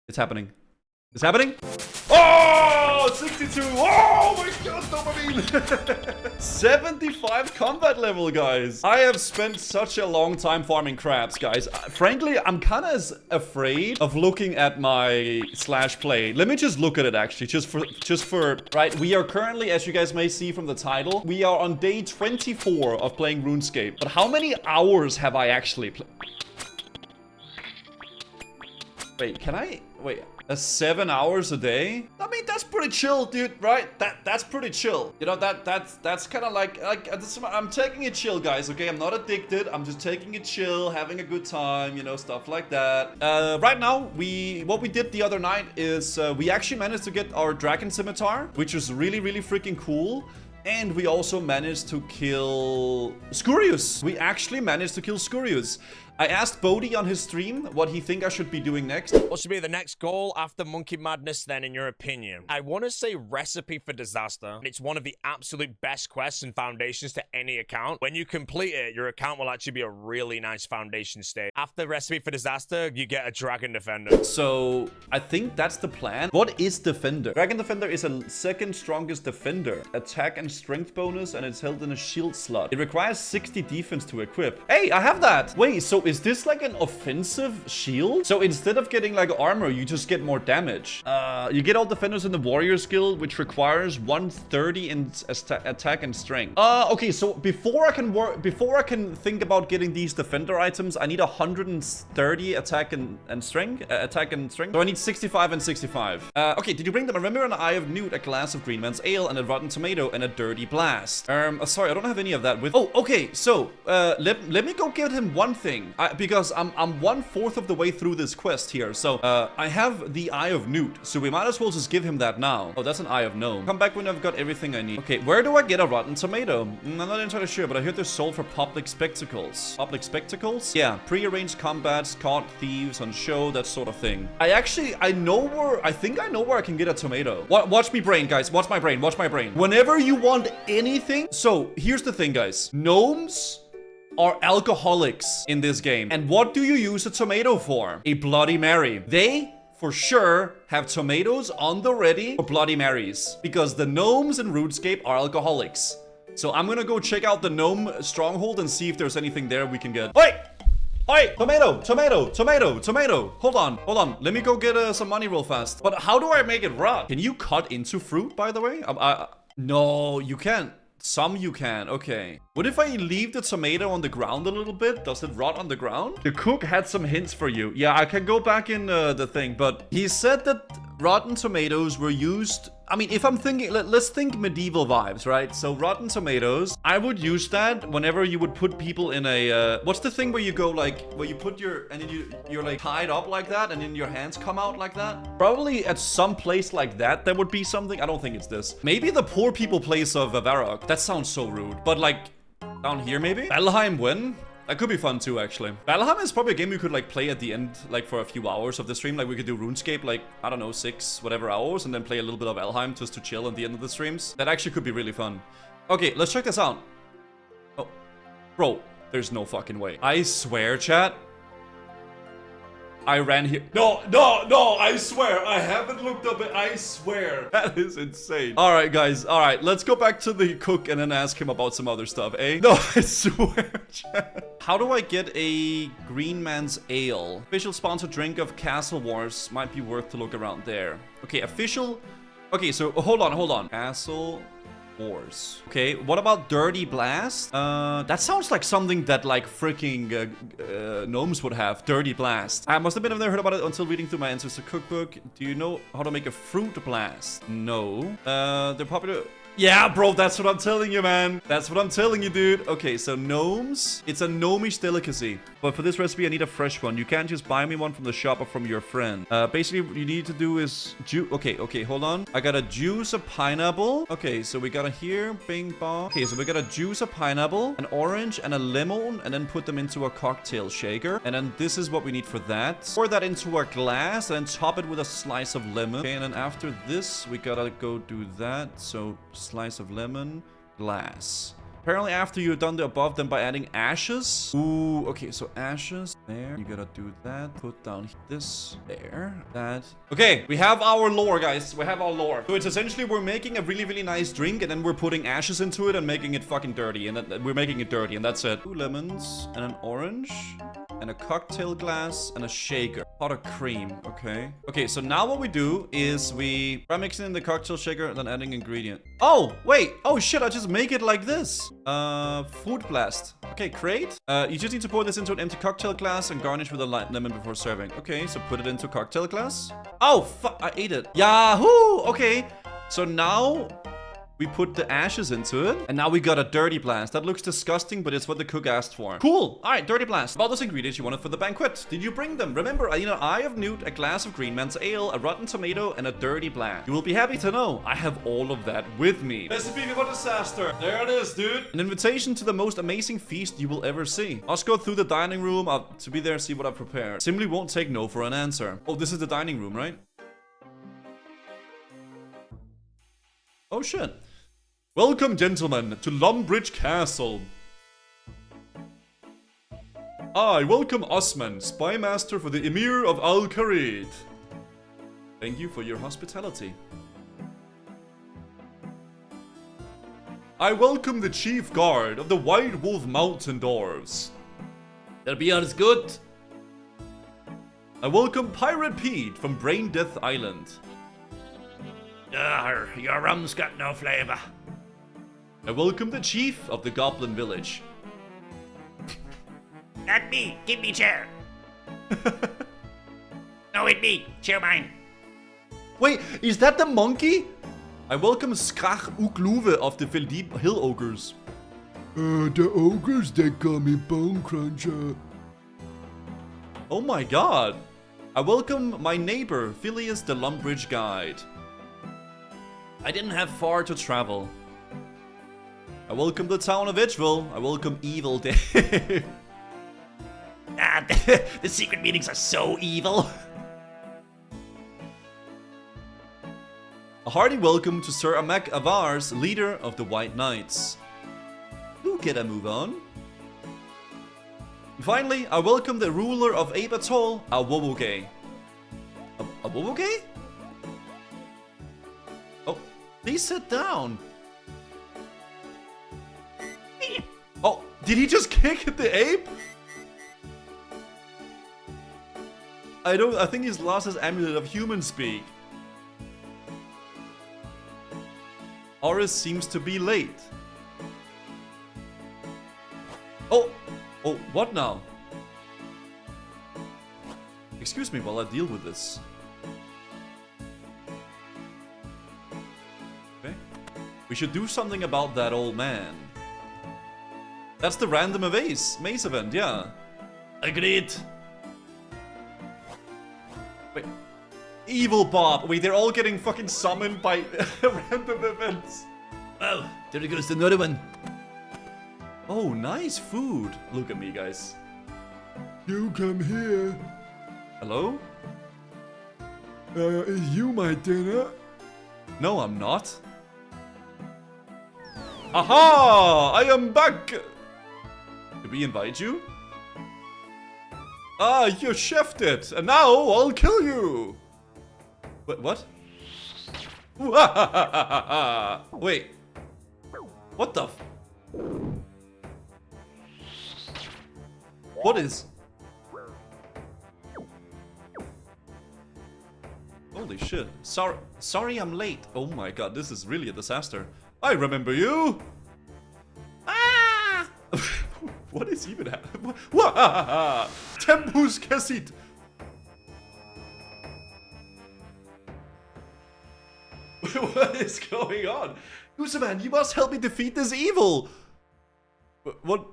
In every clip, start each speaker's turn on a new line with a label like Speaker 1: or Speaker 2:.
Speaker 1: It's happening. It's happening. Oh, 62. Oh my god, dopamine. 75 combat level, guys. I have spent such a long time farming crabs, guys. Frankly, I'm kind of afraid of looking at my slash play. Let me just look at it, actually, just for, right? We are currently, as you guys may see from the title, we are on day 24 of playing RuneScape. But how many hours have I actually played? Wait, can I? Wait, 7 hours a day? I mean, that's pretty chill, dude, right? That's pretty chill. You know, that's kind of like I'm taking it chill, guys, okay? I'm not addicted. I'm just taking it chill, having a good time, you know, stuff like that. Right now, what we did the other night is we actually managed to get our dragon scimitar, which was really, really freaking cool. And we also managed to kill Scurius. We actually managed to kill Scurius. I asked Bodhi on his stream what he think I should be doing next.
Speaker 2: What should be the next goal after Monkey Madness then, in your opinion? I want to say Recipe for Disaster. It's one of the absolute best quests and foundations to any account. When you complete it, your account will actually be a really nice foundation state. After Recipe for Disaster, you get a Dragon Defender.
Speaker 1: So, I think that's the plan. What is Defender? Dragon Defender is a second strongest defender. Attack and strength bonus, and it's held in a shield slot. It requires 60 defense to equip. Hey, I have that! Wait, so is this like an offensive shield? So instead of getting like armor, you just get more damage. You get all defenders in the warrior skill, which requires 130 in attack and strength. Okay, so before I can think about getting these defender items, I need 130 attack and strength. So I need 65 and 65. Okay, did you bring them? Remember an Eye of Newt, a glass of Green Man's Ale, and a rotten tomato, and a dirty blast. Sorry, I don't have any of that with. Oh, okay, so let me go get him one thing. Because I'm 1/4 of the way through this quest here. So, I have the Eye of Newt. So we might as well just give him that now. Oh, that's an Eye of Gnome. Come back when I've got everything I need. Okay, where do I get a rotten tomato? I'm not entirely sure, but I heard they're sold for public spectacles. Public spectacles? Yeah, pre-arranged combats, caught thieves on show, that sort of thing. I think I know where I can get a tomato. Watch me brain, guys. Watch my brain. Watch my brain. Whenever you want anything. So, here's the thing, guys. Gnomes are alcoholics in this game. And what do you use a tomato for? A Bloody Mary. They, for sure, have tomatoes on the ready for Bloody Marys. Because the gnomes in RuneScape are alcoholics. So I'm gonna go check out the gnome stronghold and see if there's anything there we can get. Wait! Oi! Tomato! Tomato! Tomato! Tomato! Hold on. Let me go get some money real fast. But how do I make it rot? Can you cut into fruit, by the way? No, you can't. Some you can, okay. What if I leave the tomato on the ground a little bit? Does it rot on the ground? The cook had some hints for you. Yeah, I can go back in the thing, but he said that rotten tomatoes were used. I mean, if I'm thinking, let's think medieval vibes, right? So rotten tomatoes, I would use that whenever you would put people in a, what's the thing where you go like, where you put and then you're like tied up like that and then your hands come out like that? Probably at some place like that, there would be something. I don't think it's this. Maybe the poor people place of Varrock. That sounds so rude, but like down here maybe? Valheim when? That could be fun too, actually. Valheim is probably a game we could like play at the end, like for a few hours of the stream. Like we could do RuneScape, like, I don't know, 6 whatever hours, and then play a little bit of Valheim just to chill at the end of the streams. That actually could be really fun. Okay, let's check this out. Oh, bro, there's no fucking way. I swear, chat. I ran here. No, I swear. I haven't looked up it. I swear. That is insane. All right, guys. All right, let's go back to the cook and then ask him about some other stuff, eh? No, I swear. How do I get a Green Man's Ale? Official sponsored drink of Castle Wars. Might be worth to look around there. Okay, official. Okay, so hold on. Castle Wars. Okay, what about Dirty Blast? That sounds like something that like freaking gnomes would have. Dirty Blast. I must admit I've never heard about it until reading through my Ancestor cookbook. Do you know how to make a fruit blast? No. They're popular. Yeah, bro, that's what I'm telling you, man. That's what I'm telling you, dude. Okay, so gnomes. It's a gnomish delicacy. But for this recipe, I need a fresh one. You can't just buy me one from the shop or from your friend. Basically, what you need to do is juice. Okay, hold on. I gotta juice a pineapple. Okay, so we gotta here, bing bong. Okay, so we gotta juice a pineapple, an orange, and a lemon, and then put them into a cocktail shaker. And then this is what we need for that. Pour that into a glass, and then top it with a slice of lemon. Okay, and then after this, we gotta go do that. So slice of lemon, glass. Apparently after you've done the above, then by adding ashes. Ooh, okay, so ashes. There. You gotta do that. Put down this. There. That. Okay, we have our lore, guys. We have our lore. So it's essentially we're making a really, really nice drink, and then we're putting ashes into it and making it fucking dirty. And then we're making it dirty, and that's it. 2 lemons and an orange. And a cocktail glass and a shaker. Pot of cream, okay. Okay, so now what we do is we try mixing in the cocktail shaker and then adding ingredient. Oh, wait. Oh shit, I just make it like this. Fruit blast. Okay, great. You just need to pour this into an empty cocktail glass and garnish with a lemon before serving. Okay, so put it into cocktail glass. Oh, fuck, I ate it. Yahoo! Okay, so now we put the ashes into it, and now we got a dirty blast. That looks disgusting, but it's what the cook asked for. Cool. All right, dirty blast. About those ingredients you wanted for the banquet. Did you bring them? Remember, I have newt, a glass of green man's ale, a rotten tomato, and a dirty blast. You will be happy to know I have all of that with me. Recipe for disaster. There it is, dude. An invitation to the most amazing feast you will ever see. Let's go through the dining room. To be there, see what I've prepared. Simply won't take no for an answer. Oh, this is the dining room, right? Oh, shit. Welcome, gentlemen, to Lumbridge Castle. I welcome Osman, spy master for the Emir of Al-Kharid. Thank you for your hospitality. I welcome the chief guard of the White Wolf Mountain Dwarves. They'll be as good. I welcome Pirate Pete from Brain Death Island. Your rum's got no flavor. I welcome the chief of the Goblin Village.
Speaker 3: Not me. Give me chair. No, it me. Chair mine.
Speaker 1: Wait, is that the monkey? I welcome Skrach Ukluve of the Feldib Hill Ogres.
Speaker 4: The ogres, they call me Bone Cruncher.
Speaker 1: Oh my god. I welcome my neighbor, Phileas the Lumbridge Guide. I didn't have far to travel. I welcome the town of Edgeville. I welcome Evil Dave.
Speaker 3: The secret meetings are so evil.
Speaker 1: A hearty welcome to Sir Amak Avar's, leader of the White Knights. Do get a move on. And finally, I welcome the ruler of Abatol, Awowoge. Awowoge? Oh, please sit down. Oh, did he just kick the ape? I think he's lost his amulet of human speak. Oris seems to be late. Oh, what now? Excuse me while I deal with this. Okay. We should do something about that old man. That's the random maze event, yeah. Agreed. Wait. Evil Bob. Wait, they're all getting fucking summoned by random events.
Speaker 3: Oh, there goes another one.
Speaker 1: Oh, nice food. Look at me, guys.
Speaker 4: You come here.
Speaker 1: Hello?
Speaker 4: Is you my dinner?
Speaker 1: No, I'm not. Aha! I am back! Did we invite you? Ah, you chefed it, and now I'll kill you! What? Wait. What the f- What is... Holy shit. Sorry I'm late. Oh my god, this is really a disaster. I remember you! Ah! What is even happening? Tempus Cassit! What is going on? Usaman, you must help me defeat this evil! What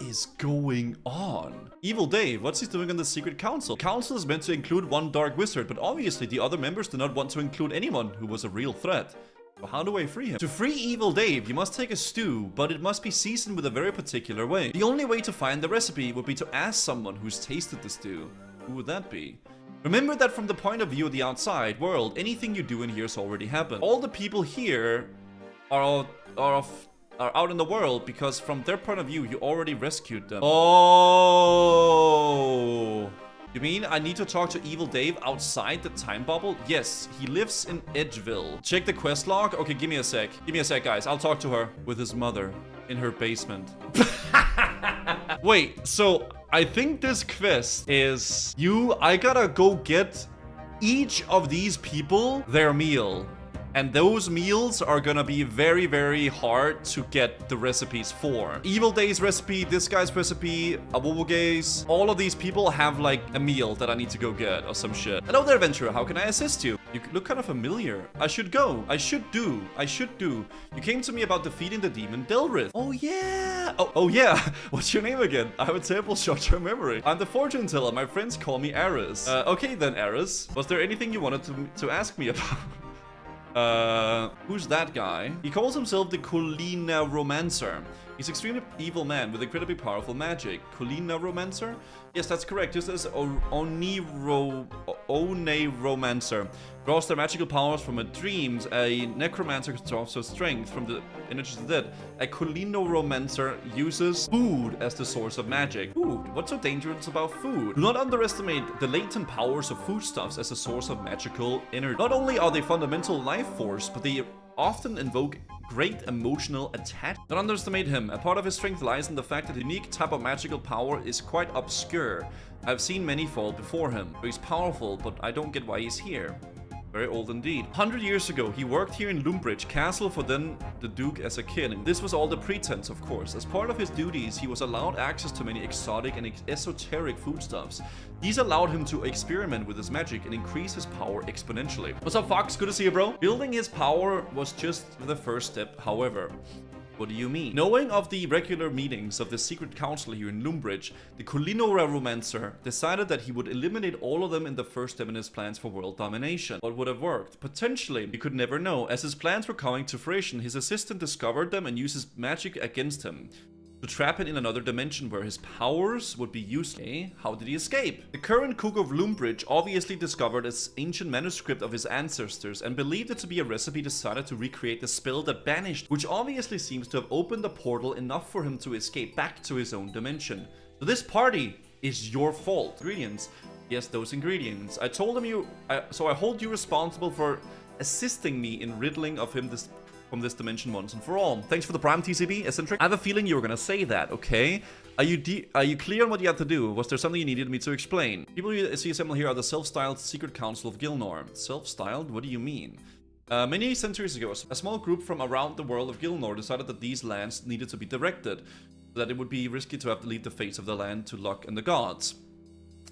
Speaker 1: is going on? Evil Dave, what's he doing on the secret council? Council is meant to include one dark wizard, but obviously the other members do not want to include anyone who was a real threat. So how do I free him? To free Evil Dave, you must take a stew, but it must be seasoned with a very particular way. The only way to find the recipe would be to ask someone who's tasted the stew. Who would that be? Remember that from the point of view of the outside world, anything you do in here has already happened. All the people here are of are out in the world, because from their point of view, you already rescued them. Oh. You mean I need to talk to Evil Dave outside the time bubble? Yes, he lives in Edgeville. Check the quest log. Okay, give me a sec. Give me a sec, guys. I'll talk to her with his mother in her basement. Wait, so I think this quest is I gotta go get each of these people their meal. And those meals are gonna be very, very hard to get the recipes for. Evil Dave's recipe, this guy's recipe, Awuge's, all of these people have like a meal that I need to go get or some shit. Hello there, adventurer. How can I assist you? You look kind of familiar. I should go. I should do. You came to me about defeating the demon Delrith. Oh yeah. Oh yeah. What's your name again? I have a terrible short-term memory. I'm the fortune teller. My friends call me Aris. Okay then, Aris. Was there anything you wanted to ask me about? Who's that guy? He calls himself the Colina Romancer. He's an extremely evil man with incredibly powerful magic. Colina Romancer? Yes, that's correct. Just as Romancer draws their magical powers from a dreams, a necromancer draws their strength from the energies of the dead. A Colino Romancer uses food as the source of magic. Food? What's so dangerous about food? Do not underestimate the latent powers of foodstuffs as a source of magical energy. Not only are they fundamental life force, but they often invoke great emotional attachment. Don't underestimate him. A part of his strength lies in the fact that the unique type of magical power is quite obscure. I've seen many fall before him. He's powerful, but I don't get why he's here. Very old indeed. 100 years ago, he worked here in Lumbridge Castle for then the Duke as a kid. And this was all the pretense, of course. As part of his duties, he was allowed access to many exotic and esoteric foodstuffs. These allowed him to experiment with his magic and increase his power exponentially. What's up, Fox? Good to see you, bro. Building his power was just the first step, however. What do you mean? Knowing of the regular meetings of the secret council here in Lumbridge, the Colino Romancer decided that he would eliminate all of them in the first step in his plans for world domination. What would have worked? Potentially, you could never know. As his plans were coming to fruition, his assistant discovered them and used his magic against him to trap him in another dimension where his powers would be used. Okay, how did he escape? The current cook of Lumbridge obviously discovered this ancient manuscript of his ancestors and believed it to be a recipe, decided to recreate the spell that banished, which obviously seems to have opened the portal enough for him to escape back to his own dimension. So this party is your fault. Ingredients. Yes, those ingredients. I told him so I hold you responsible for assisting me in riddling of him from this dimension once and for all. Thanks for the prime, TCB, eccentric. I have a feeling you were gonna say that, okay? Are you clear on what you had to do? Was there something you needed me to explain? People you see assembled here are the self-styled Secret Council of Gilnor. Self-styled? What do you mean? Many centuries ago, a small group from around the world of Gilnor decided that these lands needed to be directed, so that it would be risky to have to leave the fates of the land to luck and the gods.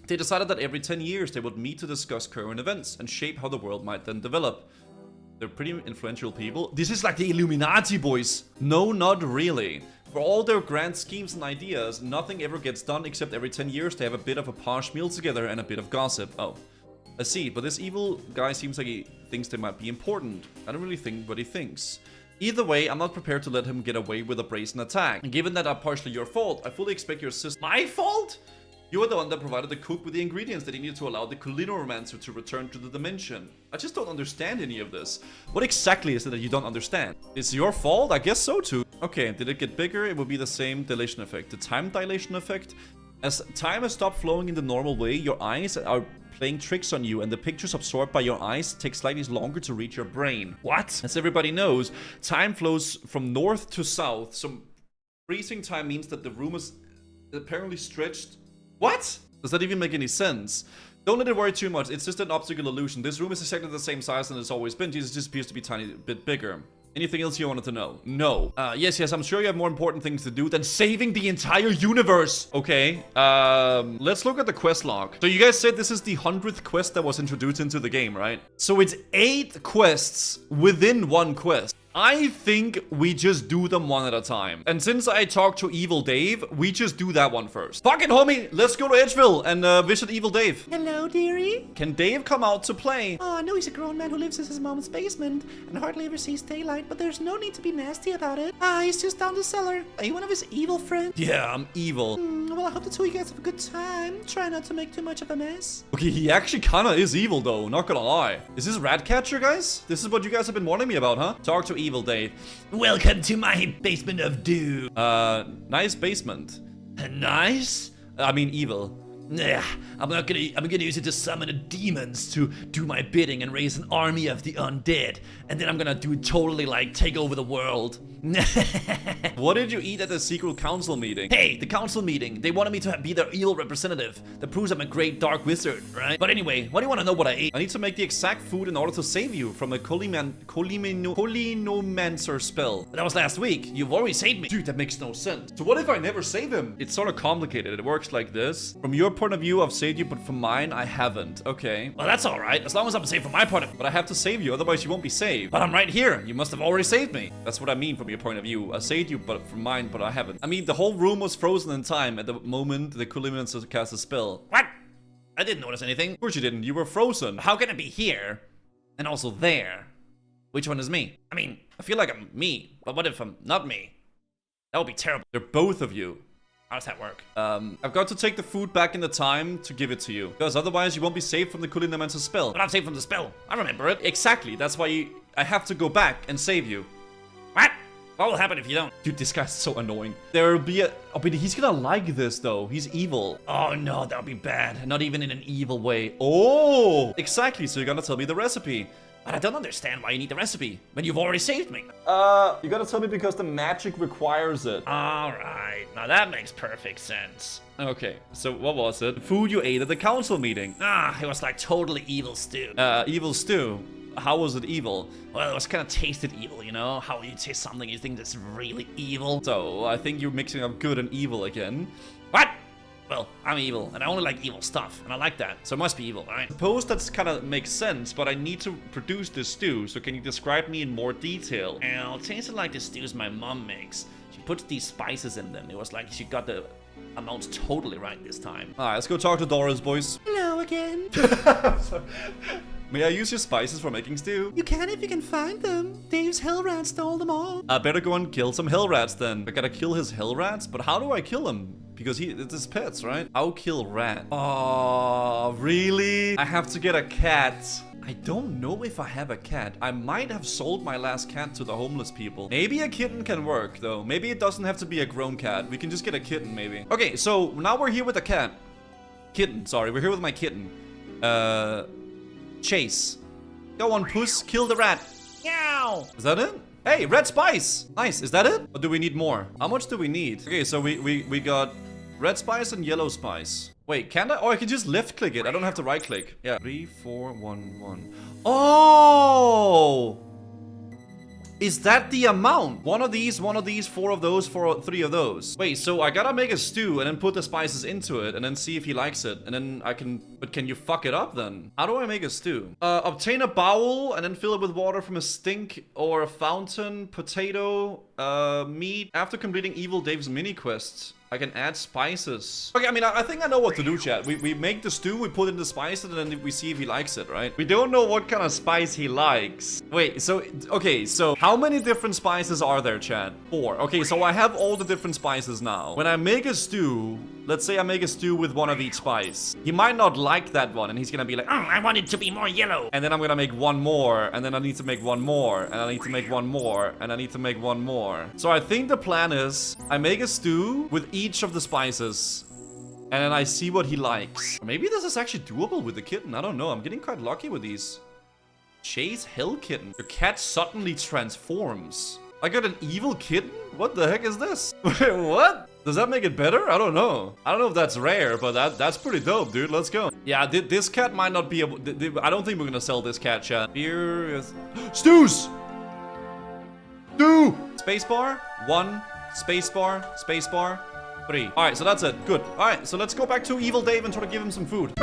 Speaker 1: They decided that every 10 years they would meet to discuss current events and shape how the world might then develop. They're pretty influential people. This is like the Illuminati, boys. No, not really. For all their grand schemes and ideas, nothing ever gets done except every 10 years they have a bit of a posh meal together and a bit of gossip. Oh, I see. But this evil guy seems like he thinks they might be important. I don't really think what he thinks. Either way, I'm not prepared to let him get away with a brazen attack. And given that I'm partially your fault, I fully expect your sister— My fault? You are the one that provided the cook with the ingredients that he needed to allow the Colino-Romancer to return to the dimension. I just don't understand any of this. What exactly is it that you don't understand? It's your fault? I guess so too. Okay, did it get bigger? It would be the same dilation effect. The time dilation effect? As time has stopped flowing in the normal way, your eyes are playing tricks on you, and the pictures absorbed by your eyes take slightly longer to reach your brain. What? As everybody knows, time flows from north to south, so freezing time means that the room is apparently stretched. What? Does that even make any sense? Don't let it worry too much. It's just an optical illusion. This room is exactly the same size as it's always been. It just appears to be a tiny bit bigger. Anything else you wanted to know? No. Yes, I'm sure you have more important things to do than saving the entire universe. Okay. Let's look at the quest log. So you guys said this is the 100th quest that was introduced into the game, right? So it's 8 quests within one quest. I think we just do them one at a time. And since I talked to Evil Dave, we just do that one first. Fuck it, homie. Let's go to Edgeville and visit Evil Dave.
Speaker 5: Hello, dearie.
Speaker 1: Can Dave come out to play?
Speaker 5: Oh, no, he's a grown man who lives in his mom's basement and hardly ever sees daylight, but there's no need to be nasty about it. He's just down the cellar. Are you one of his evil friends?
Speaker 1: Yeah, I'm evil.
Speaker 5: Well, I hope the two of you guys have a good time. Try not to make too much of a mess.
Speaker 1: Okay, he actually kinda is evil though, not gonna lie. Is this Ratcatcher, guys? This is what you guys have been warning me about, huh? Talk to Evil Dave.
Speaker 3: Welcome to my basement of doom.
Speaker 1: Nice basement.
Speaker 3: Nice?
Speaker 1: I mean, evil.
Speaker 3: Nah, I'm gonna use it to summon the demons to do my bidding and raise an army of the undead. And then I'm gonna do totally like take over the world.
Speaker 1: What did you eat at the secret council meeting?
Speaker 3: Hey, the council meeting. They wanted me to be their evil representative. That proves I'm a great dark wizard, right? But anyway, why do you want to know what I ate?
Speaker 1: I need to make the exact food in order to save you from the Colinomancer spell.
Speaker 3: That was last week. You've already saved me.
Speaker 1: Dude, that makes no sense. So what if I never save him? It's sort of complicated. It works like this. From your point of view, I've saved you, but from mine, I haven't. Okay.
Speaker 3: Well, that's all right. As long as I'm safe from my point of view.
Speaker 1: But I have to save you, otherwise you won't be saved.
Speaker 3: But I'm right here. You must have already saved me.
Speaker 1: That's what I mean from your point of view. I saved you, but from mine, but I haven't. I mean, the whole room was frozen in time at the moment the Colinomancer cast a spell.
Speaker 3: What? I didn't notice anything.
Speaker 1: Of course you didn't. You were frozen.
Speaker 3: How can it be here and also there? Which one is me? I mean, I feel like I'm me, but what if I'm not me? That would be terrible.
Speaker 1: They're both of you.
Speaker 3: How does that work?
Speaker 1: I've got to take the food back in the time to give it to you. Because otherwise you won't be saved from the Colinomancer spell.
Speaker 3: But I'm safe from the spell. I remember it.
Speaker 1: Exactly. That's why I have to go back and save you.
Speaker 3: What? What will happen if you don't?
Speaker 1: Dude, this guy's so annoying. There'll be a... Oh, but he's gonna like this, though. He's evil.
Speaker 3: Oh, no, that'll be bad. Not even in an evil way.
Speaker 1: Oh! Exactly, so you're gonna tell me the recipe.
Speaker 3: But I don't understand why you need the recipe when you've already saved me.
Speaker 1: You gotta tell me because the magic requires it.
Speaker 3: Alright, now that makes perfect sense.
Speaker 1: Okay, so what was it? Food you ate at the council meeting.
Speaker 3: It was like totally evil stew.
Speaker 1: Evil stew. How was it evil?
Speaker 3: Well, it was kind of tasted evil, you know? How you taste something you think that's really evil.
Speaker 1: So, I think you're mixing up good and evil again.
Speaker 3: What? Well, I'm evil, and I only like evil stuff, and I like that, so it must be evil, right?
Speaker 1: Suppose that's kind of makes sense, but I need to produce this stew, so can you describe me in more detail?
Speaker 3: Well, it tasted like the stews my mom makes. She puts these spices in them. It was like she got the amounts totally right this time.
Speaker 1: Alright, let's go talk to Doris, boys.
Speaker 5: Hello again.
Speaker 1: May I use your spices for making stew?
Speaker 5: You can if you can find them. Dave's hell rat stole them all.
Speaker 1: I better go and kill some hell rats then. I gotta kill his hell rats, but how do I kill him? Because it's his pets, right? I'll kill rat. Oh, really? I have to get a cat. I don't know if I have a cat. I might have sold my last cat to the homeless people. Maybe a kitten can work, though. Maybe it doesn't have to be a grown cat. We can just get a kitten, maybe. Okay, so now we're here with a cat. Kitten, sorry. We're here with my kitten. Chase. Go on, puss. Kill the rat.
Speaker 3: Meow!
Speaker 1: Is that it? Hey, red spice. Nice. Is that it? Or do we need more? How much do we need? Okay, so we got red spice and yellow spice. Wait, can I? Oh, I can just left click it. I don't have to right click. Yeah. 3, 4, 1, 1. Oh! Is that the amount? One of these, 4 of those, 3 of those. Wait, so I gotta make a stew and then put the spices into it and then see if he likes it. And then I can... But can you fuck it up then? How do I make a stew? Obtain a bowl and then fill it with water from a stink or a fountain, potato, meat. After completing Evil Dave's mini quests, I can add spices. Okay, I mean, I think I know what to do, chat. We make the stew, we put in the spices, and then we see if he likes it, right? We don't know what kind of spice he likes. Wait, so, okay, so how many different spices are there, chat? 4. Okay, so I have all the different spices now. When I make a stew, let's say I make a stew with one of each spice. He might not like that one, and he's gonna be like,
Speaker 3: Oh, I want it to be more yellow.
Speaker 1: and then I'm gonna make one more, and then I need to make one more, and I need to make one more, and I need to make one more. So I think the plan is, I make a stew with each of the spices, and then I see what he likes. Maybe this is actually doable with the kitten, I don't know. I'm getting quite lucky with these. Chase Hell Kitten. Your cat suddenly transforms. I got an evil kitten? What the heck is this? Wait, what? Does that make it better? I don't know. I don't know if that's rare, but that's pretty dope, dude. Let's go. Yeah, this cat might not be able... I don't think we're gonna sell this cat, chat. Here is... Stews! Stew! Spacebar. 1. Spacebar. Spacebar. 3. Alright, so that's it. Good. Alright, so let's go back to Evil Dave and try to give him some food.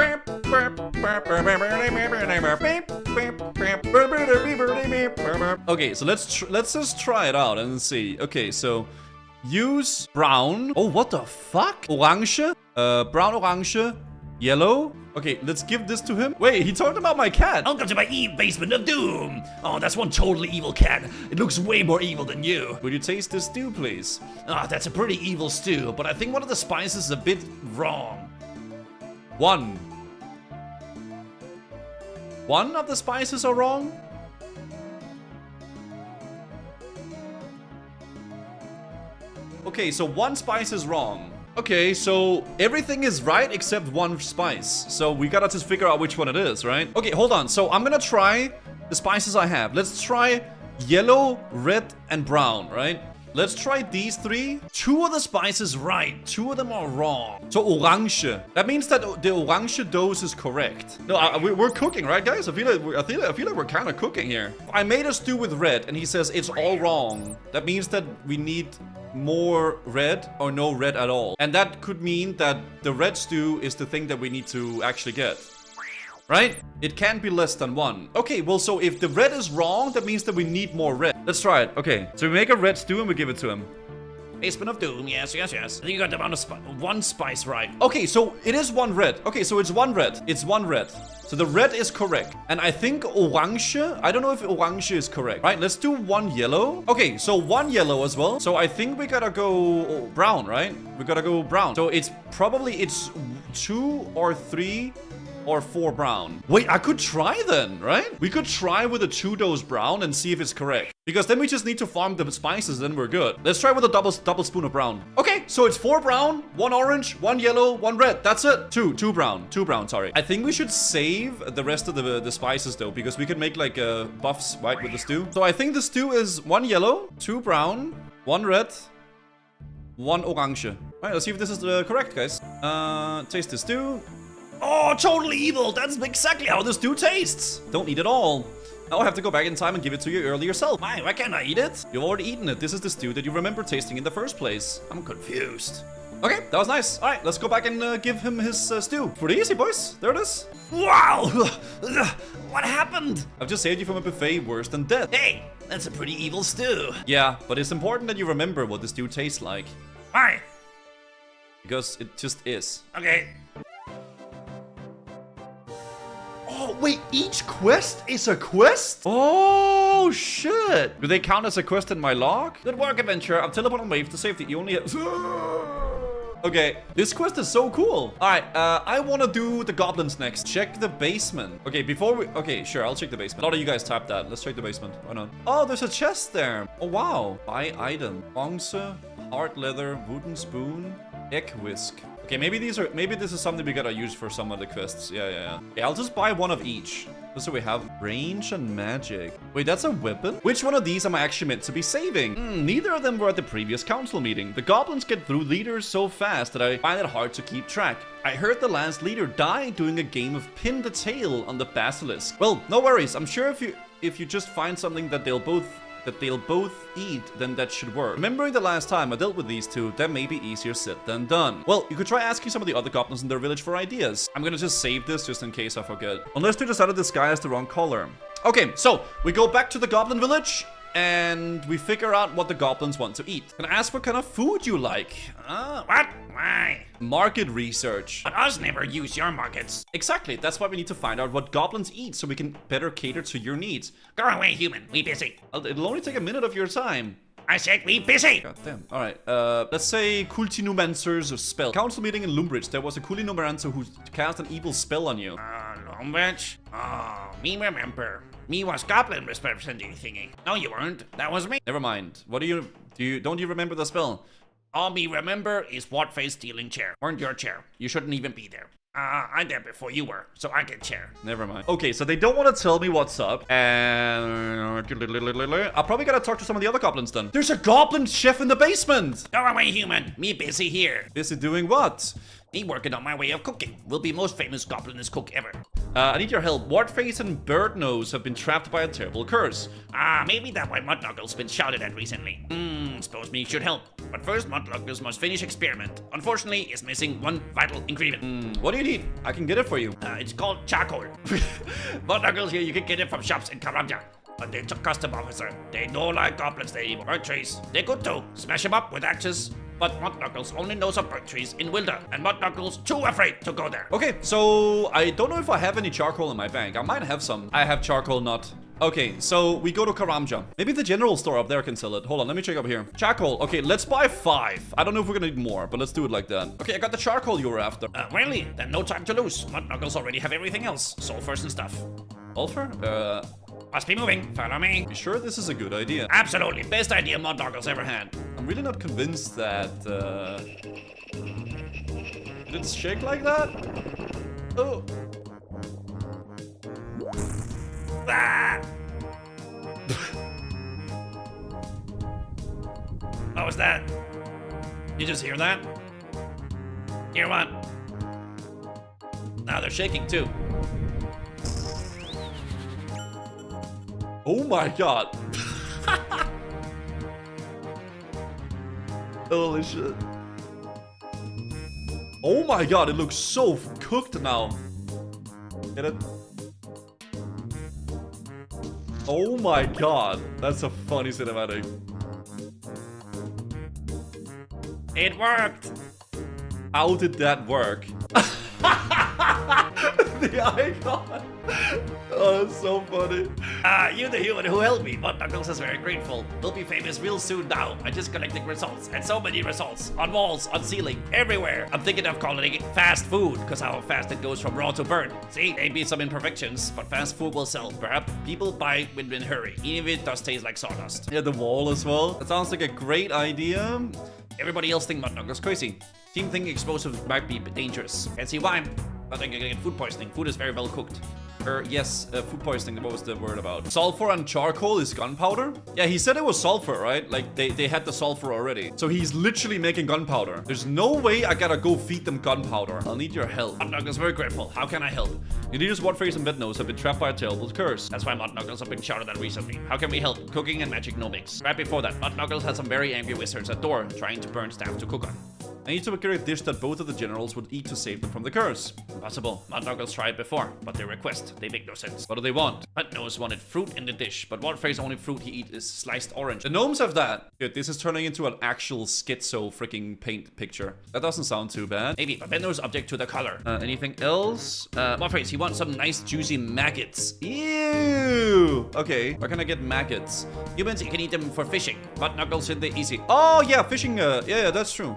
Speaker 1: Okay, so let's just try it out and see. Okay, so use brown. Oh, what the fuck? Orange. Brown, orange, yellow. Okay, let's give this to him. Wait, he talked about my cat.
Speaker 3: Welcome to my basement of doom. Oh, that's one totally evil cat. It looks way more evil than you.
Speaker 1: Would you taste this stew, please?
Speaker 3: Ah, that's a pretty evil stew, but I think one of the spices is a bit wrong.
Speaker 1: 1. One of the spices are wrong? Okay, so one spice is wrong. Okay, so everything is right except one spice. So we gotta just figure out which one it is, right? Okay, hold on. So I'm gonna try the spices I have. Let's try yellow, red, and brown, right? Let's try these 3. 2 of the spices right. 2 of them are wrong. So orange. That means that the orange dose is correct. No, we're cooking, right, guys? I feel like we're kind of cooking here. I made a stew with red, and he says it's all wrong. That means that we need more red or no red at all. And that could mean that the red stew is the thing that we need to actually get. Right? It can't be less than 1. Okay, well, so if the red is wrong, that means that we need more red. Let's try it. Okay, so we make a red stew and we give it to him. Basement of Doom, yes. I think you got the amount of one spice right. Okay, so it is 1 red. Okay, so it's 1 red. It's 1 red. So the red is correct. And I think orange, I don't know if orange is correct. Right, let's do 1 yellow. Okay, so 1 yellow as well. So I think we gotta go brown, right? We gotta go brown. So it's 2 or 3 or 4 brown. Wait, I could try then, right? We could try with a 2-dose brown and see if it's correct. Because then we just need to farm the spices, then we're good. Let's try with a double spoon of brown. Okay, so it's 4 brown, 1 orange, 1 yellow, 1 red. That's it. 2 brown, sorry. I think we should save the rest of the spices though, because we can make like buffs, right, with the stew. So I think the stew is 1 yellow, 2 brown, 1 red, 1 orange. All right, let's see if this is correct, guys. Taste the stew. Oh, totally evil. That's exactly how the stew tastes. Don't eat it all. Now I have to go back in time and give it to you earlier yourself. Why can't I eat it? You've already eaten it. This is the stew that you remember tasting in the first place. I'm confused. Okay, that was nice. All right, let's go back and give him his stew. Pretty easy, boys. There it is. Wow. What happened? I've just saved you from a buffet worse than death. Hey, that's a pretty evil stew. Yeah, but it's important that you remember what the stew tastes like. Why? Because it just is. Okay. Oh, wait, each quest is a quest? Oh, shit. Do they count as a quest in my log? Good work, adventure. I've teleported on wave to safety. You only have... Okay, this quest is so cool. All right, I want to do the goblins next. Check the basement. Okay, before we... Okay, sure, I'll check the basement. A lot of you guys tapped that. Let's check the basement. Why not? Oh, there's a chest there. Oh, wow. Buy item. Bronze, hard leather, wooden spoon, egg whisk. Okay, maybe this is something we gotta use for some of the quests. Yeah. Okay, I'll just buy 1 of each. Just so we have range and magic. Wait, that's a weapon? Which one of these am I actually meant to be saving? Neither of them were at the previous council meeting. The goblins get through leaders so fast that I find it hard to keep track. I heard the last leader died doing a game of pin the tail on the basilisk. Well, no worries. I'm sure if you just find something that they'll both eat, then that should work. Remembering the last time I dealt with these 2, that may be easier said than done. Well, you could try asking some of the other goblins in their village for ideas. I'm gonna just save this just in case I forget. Unless they decided this guy has the wrong color. Okay, so we go back to the goblin village and we figure out what the goblins want to eat. Can I ask what kind of food you like? What? Why? Market research. But us never use your markets. Exactly, that's why we need to find out what goblins eat so we can better cater to your needs. Go away, human. We busy. It'll only take a minute of your time. I said we busy. God damn. All right. Let's say Cultinomancer's spell. Council meeting in Lumbridge. There was a Cultinomancer who cast an evil spell on you. Lumbridge? Oh, me remember. Me was goblin representative thingy. No, you weren't. That was me. Never mind. What don't you remember the spell? All me remember is Wartface stealing chair. Weren't your chair. You shouldn't even be there. I'm there before you were, so I get chair. Never mind. Okay, so they don't want to tell me what's up, and I'll probably gotta talk to some of the other goblins then. There's a goblin chef in the basement. Go away, human. Me busy here. Busy doing what? Me working on my way of cooking. Will be most famous goblinist cook ever. I need your help. Wartface and Bentnoze have been trapped by a terrible curse. Maybe that why Mudknuckles been shouted at recently. Suppose me should help. But first, Mudknuckles must finish experiment. Unfortunately, is missing 1 vital ingredient. What do you need? I can get it for you. It's called charcoal. Mudknuckles here, you can get it from shops in Karamja. But they're custom officer. They don't like goblins, they even bird trees. They're good too. Smash them up with axes. But Mudknuckles only knows of bird trees in Wilder, and Mudknuckles too afraid to go there. Okay, so I don't know if I have any charcoal in my bank. I might have some. I have charcoal nut. Okay, so we go to Karamja. Maybe the general store up there can sell it. Hold on, let me check up here. Charcoal. Okay, let's buy 5. I don't know if we're gonna need more, but let's do it like that. Okay, I got the charcoal you were after. Really? Then no time to lose. Mudknuckles already have everything else. Sulfurs and stuff. Sulfur? Must be moving. Follow me. You sure this is a good idea? Absolutely. Best idea Mudknuckles ever had. I'm I'm really not convinced that... Did it shake like that? Oh.
Speaker 3: Ah! What was that? You just hear that? Hear what? Now they're shaking too.
Speaker 1: Oh my god. Holy shit. Oh my god, it looks so cooked now. Get it? Oh my god. That's a funny cinematic.
Speaker 3: It worked!
Speaker 1: How did that work? The icon. Oh, that's so funny.
Speaker 3: You the human who helped me. Bentnoze is very grateful. We'll be famous real soon now. I'm just collecting results. And so many results. On walls, on ceiling, everywhere. I'm thinking of calling it fast food, because how fast it goes from raw to burnt. See, maybe some imperfections, but fast food will sell. Perhaps people buy it in a hurry, even if it does taste like sawdust.
Speaker 1: Yeah, the wall as well. That sounds like a great idea.
Speaker 3: Everybody else think Bentnoze is crazy. Team think explosives might be dangerous. Can't see why. But I can get food poisoning. Food is very well cooked.
Speaker 1: Yes, food poisoning. What was the word about? Sulfur and charcoal is gunpowder? Yeah, he said it was sulfur, right? Like, they had the sulfur already. So he's literally making gunpowder. There's no way I gotta go feed them gunpowder. I'll need your help.
Speaker 3: Bentnoze is very grateful. How can I help?
Speaker 1: Your leaders Wartface and Bentnoze have been trapped by a terrible curse.
Speaker 3: That's why Bentnoze have been shouted at recently. How can we help? Cooking and magic no mix. Right before that, Bentnoze had some very angry wizards at Dwarf trying to burn staff to cook on.
Speaker 1: I need to procure a dish that both of the generals would eat to save them from the curse.
Speaker 3: Impossible. Bentnoze tried before, but their request, they make no sense.
Speaker 1: What do they want?
Speaker 3: Bentnoze wanted fruit in the dish, but Wartface's only fruit he eats is sliced orange.
Speaker 1: The gnomes have that. Good, this is turning into an actual schizo freaking paint picture. That doesn't sound too bad.
Speaker 3: Maybe, but Bentnoze object to the color.
Speaker 1: Anything else?
Speaker 3: Wartface, he wants some nice juicy maggots.
Speaker 1: Ew! Okay, where can I get maggots?
Speaker 3: Humans, you can eat them for fishing. Bentnoze said they're easy.
Speaker 1: Oh, yeah, fishing. Yeah, that's true.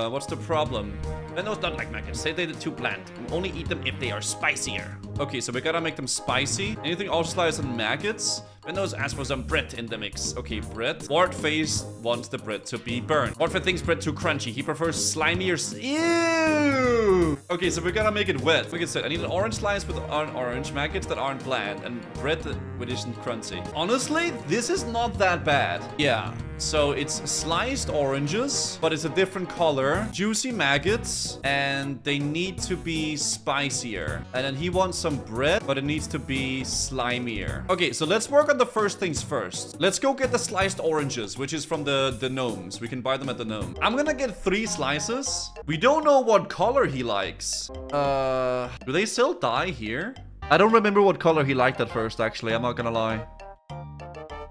Speaker 1: What's the problem?
Speaker 3: Bentnoze don't like maggots. Say they're too bland. Only eat them if they are spicier.
Speaker 1: Okay, so we gotta make them spicy. Anything also slice on maggots?
Speaker 3: Bentnoze asked for some bread in the mix.
Speaker 1: Okay, bread. Wartface wants the bread to be burned.
Speaker 3: Wartface thinks bread too crunchy. He prefers slimier.
Speaker 1: Ew! Okay, so we gotta make it wet. Like I said, I need an orange slice with orange maggots that aren't bland and bread that isn't crunchy. Honestly, this is not that bad. Yeah. So it's sliced oranges, but it's a different color. Juicy maggots, and they need to be spicier. And then he wants some bread, but it needs to be slimier. Okay, so let's work on the first things first. Let's go get the sliced oranges, which is from the gnomes. We can buy them at the gnome. I'm gonna get 3 slices. We don't know what color he likes. Do they still dye here? I don't remember what color he liked at first, actually. I'm not gonna lie.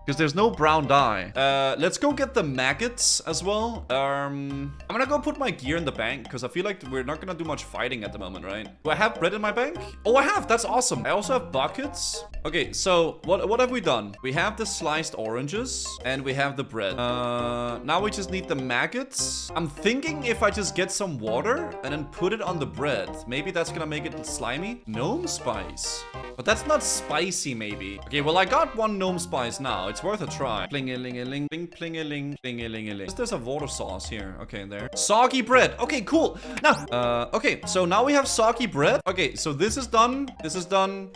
Speaker 1: Because there's no brown dye. Let's go get the maggots as well. I'm gonna go put my gear in the bank because I feel like we're not gonna do much fighting at the moment, right? Do I have bread in my bank? Oh, I have. That's awesome. I also have buckets. Okay, so what have we done? We have the sliced oranges and we have the bread. Now we just need the maggots. I'm thinking if I just get some water and then put it on the bread, maybe that's gonna make it slimy. Gnome spice. But that's not spicy, maybe. Okay, well, I got 1 gnome spice now. It's worth a try. Pling-a-ling-a-ling, pling-pling-a-ling, pling-a-ling-a-ling. There's a water sauce here. Okay, there. Soggy bread. Okay, cool. Now, okay, so now we have soggy bread. Okay, so this is done. This is done.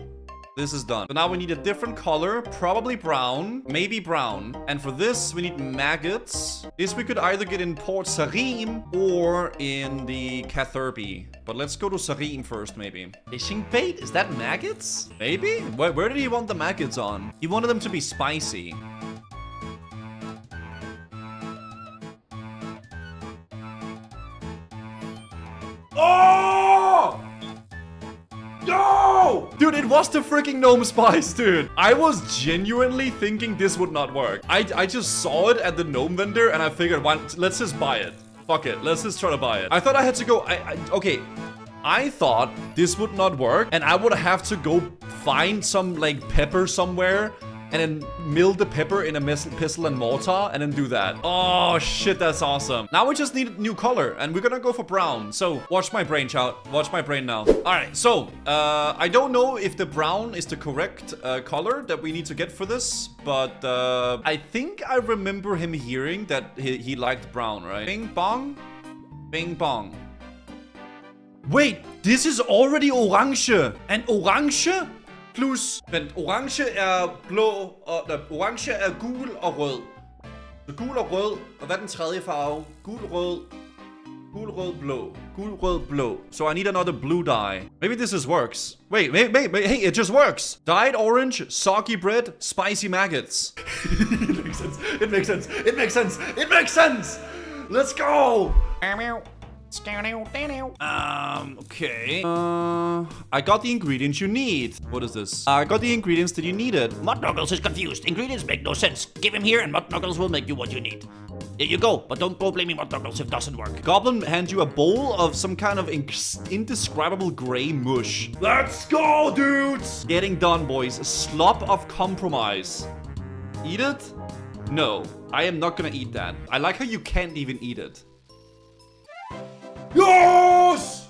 Speaker 1: This is done. So now we need a different color, probably brown, maybe brown. And for this, we need maggots. This we could either get in Port Sarim or in the Catherby. But let's go to Sarim first, maybe. Fishing bait? Is that maggots? Maybe? Where did he want the maggots on? He wanted them to be spicy. Oh! No! Dude, it was the freaking gnome spice, dude. I was genuinely thinking this would not work. I just saw it at the gnome vendor and I figured, let's just buy it. Fuck it, let's just try to buy it. I thought I had to go, okay. I thought this would not work and I would have to go find some like pepper somewhere and then mill the pepper in a pestle and mortar, and then do that. Oh, shit, that's awesome. Now we just need a new color, and we're gonna go for brown. So, watch my brain, child. Watch my brain now. All right, so, I don't know if the brown is the correct color that we need to get for this, but I think I remember him hearing that he liked brown, right? Bing bong. Bing bong. Wait, this is already orange. And orange plus... Men orange blå, og orange gul og rød. Så gul og rød, og hvad er den tredje farve? Gul, rød, blå. Gul, rød, blå. So I need another blue dye. Maybe this works. Wait, hey, it just works. Dyed orange, soggy bread, spicy maggots. It makes sense. It makes sense. It makes sense. It makes sense. Let's go. Okay. I got the ingredients you need. What is this? I got the ingredients that you needed.
Speaker 3: Mudknuckles is confused. Ingredients make no sense. Give him here and Mudknuckles will make you what you need. Here you go, but don't go blaming Mudknuckles if it doesn't work.
Speaker 1: Goblin hands you a bowl of some kind of indescribable gray mush. Let's go, dudes! Getting done, boys. A slop of compromise. Eat it? No, I am not gonna eat that. I like how you can't even eat it. Yes!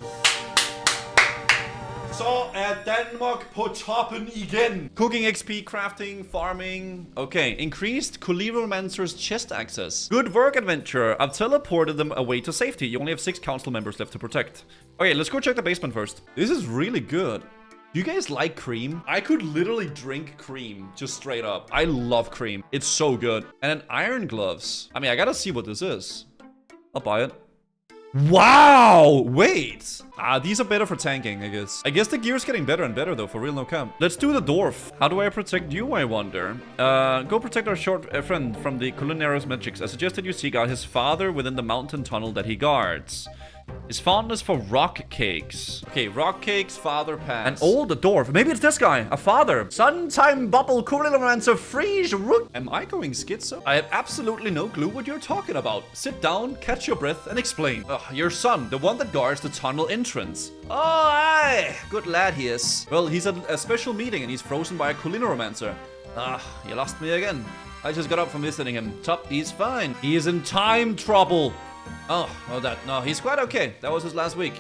Speaker 1: Så Danmark på toppen igen. Cooking XP, crafting, farming. Okay, increased Coliromancer's chest access. Good work, adventurer. I've teleported them away to safety. You only have 6 council members left to protect. Okay, let's go check the basement first. This is really good. Do you guys like cream? I could literally drink cream, just straight up. I love cream. It's so good. And then iron gloves. I mean, I gotta see what this is. I'll buy it. Wow! Wait! These are better for tanking, I guess. I guess the gear's getting better and better, though, for real, no cap. Let's do the dwarf. How do I protect you, I wonder? Go protect our short friend from the Culinarius Magics. I suggested you seek out his father within the mountain tunnel that he guards. His fondness for rock cakes. Okay, rock cakes, father pass. An old dwarf. Maybe it's this guy. A father. Suntime bubble, Curilomancer, Frege, Rook. Am I going schizo? I have absolutely no clue what you're talking about. Sit down, catch your breath, and explain. Your son, the one that guards the tunnel entrance. Oh, aye. Good lad he is. Well, he's at a special meeting and he's frozen by a Curilomancer. You lost me again. I just got up from visiting him. Top, he's fine. He is in time trouble. Oh, no, he's quite okay. That was his last week.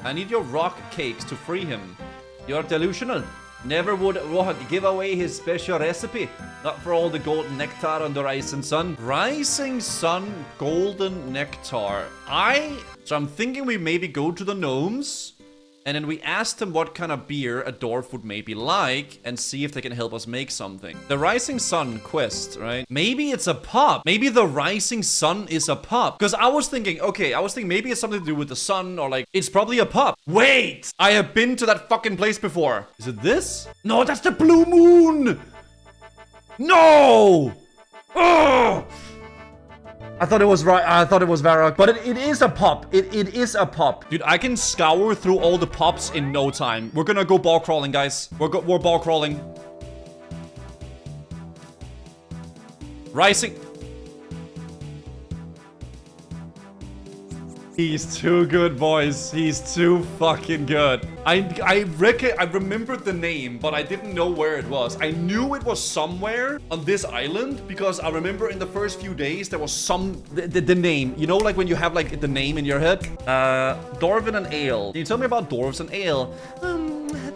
Speaker 1: I need your rock cakes to free him. You're delusional. Never would give away his special recipe. Not for all the golden nectar on the rising sun. Rising sun golden nectar. So I'm thinking we maybe go to the gnomes. And then we asked them what kind of beer a dwarf would maybe like and see if they can help us make something. The Rising Sun quest, right? Maybe it's a pub. Maybe the Rising Sun is a pub. Because I was thinking maybe it's something to do with the sun or like, it's probably a pub. Wait! I have been to that fucking place before. Is it this? No, that's the Blue Moon! No! Oh! I thought it was right. I thought it was Varrock. But it is a pub. It is a pub. Dude, I can scour through all the pubs in no time. We're gonna go ball crawling, guys. We're ball crawling. Rising. He's too good, boys. He's too fucking good. I remembered the name, but I didn't know where it was. I knew it was somewhere on this island because I remember in the first few days there was the name. You know, like when you have like the name in your head. Dwarven and ale. Can you tell me about dwarves and ale?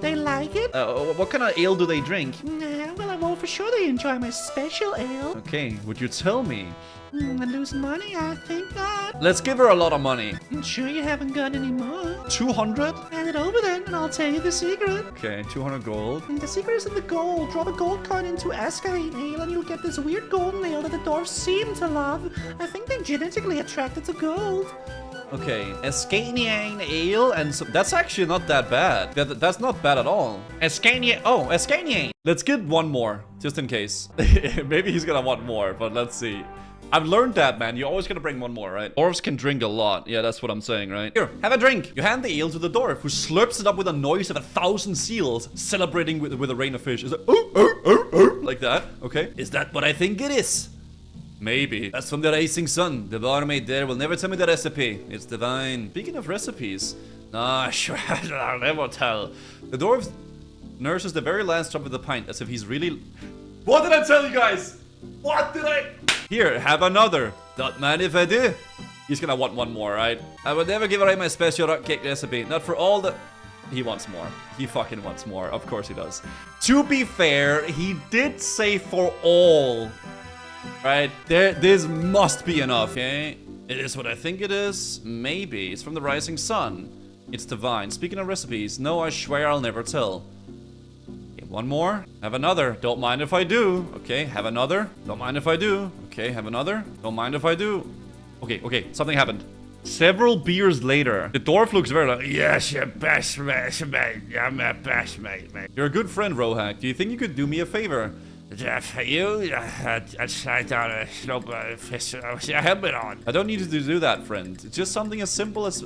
Speaker 5: They like it?
Speaker 1: What kind of ale do they drink?
Speaker 5: Well, I will for sure they enjoy my special ale.
Speaker 1: Okay, would you tell me?
Speaker 5: I lose money? I think not.
Speaker 1: Let's give her a lot of money.
Speaker 5: I'm sure you haven't got any more.
Speaker 1: 200?
Speaker 5: Hand it over then, and I'll tell you the secret.
Speaker 1: Okay, 200 gold.
Speaker 5: And the secret is in the gold. Drop a gold coin into Ascalene ale, and you'll get this weird golden ale that the dwarves seem to love. I think they're genetically attracted to gold.
Speaker 1: Okay, Ascanian ale, and so that's actually not that bad. That's not bad at all. Ascanian. Let's get one more, just in case. Maybe he's gonna want more, but let's see. I've learned that, man. You're always gonna bring one more, right? Dwarves can drink a lot. Yeah, that's what I'm saying, right? Here, have a drink. You hand the ale to the dwarf, who slurps it up with a noise of 1,000 seals, celebrating with a rain of fish. Is it like that? Okay. Is that what I think it is? Maybe. That's from the Rising Sun. The barmaid there will never tell me the recipe. It's divine. Speaking of recipes. Nah, sure, I'll never tell. The dwarf nurses the very last drop of the pint as if he's really What did I tell you guys? What did I... Here, have another. Don't mind if I do. He's gonna want one more, right? I would never give away my special rock cake recipe. Not for all the... He wants more. He fucking wants more. Of course he does. To be fair, he did say for all. Right? This must be enough, okay? It is what I think it is. Maybe. It's from the rising sun. It's divine. Speaking of recipes, no, I swear I'll never tell. Okay, one more. Have another. Don't mind if I do. Okay, have another. Don't mind if I do. Okay, have another. Don't mind if I do. Okay, something happened. Several beers later, the dwarf looks very like, yes, your best mate. You're my best mate. You're a good friend, Rohak. Do you think you could do me a favor? For you, I'd slide down a slope with your helmet on. I don't need you to do that, friend. It's just something as simple as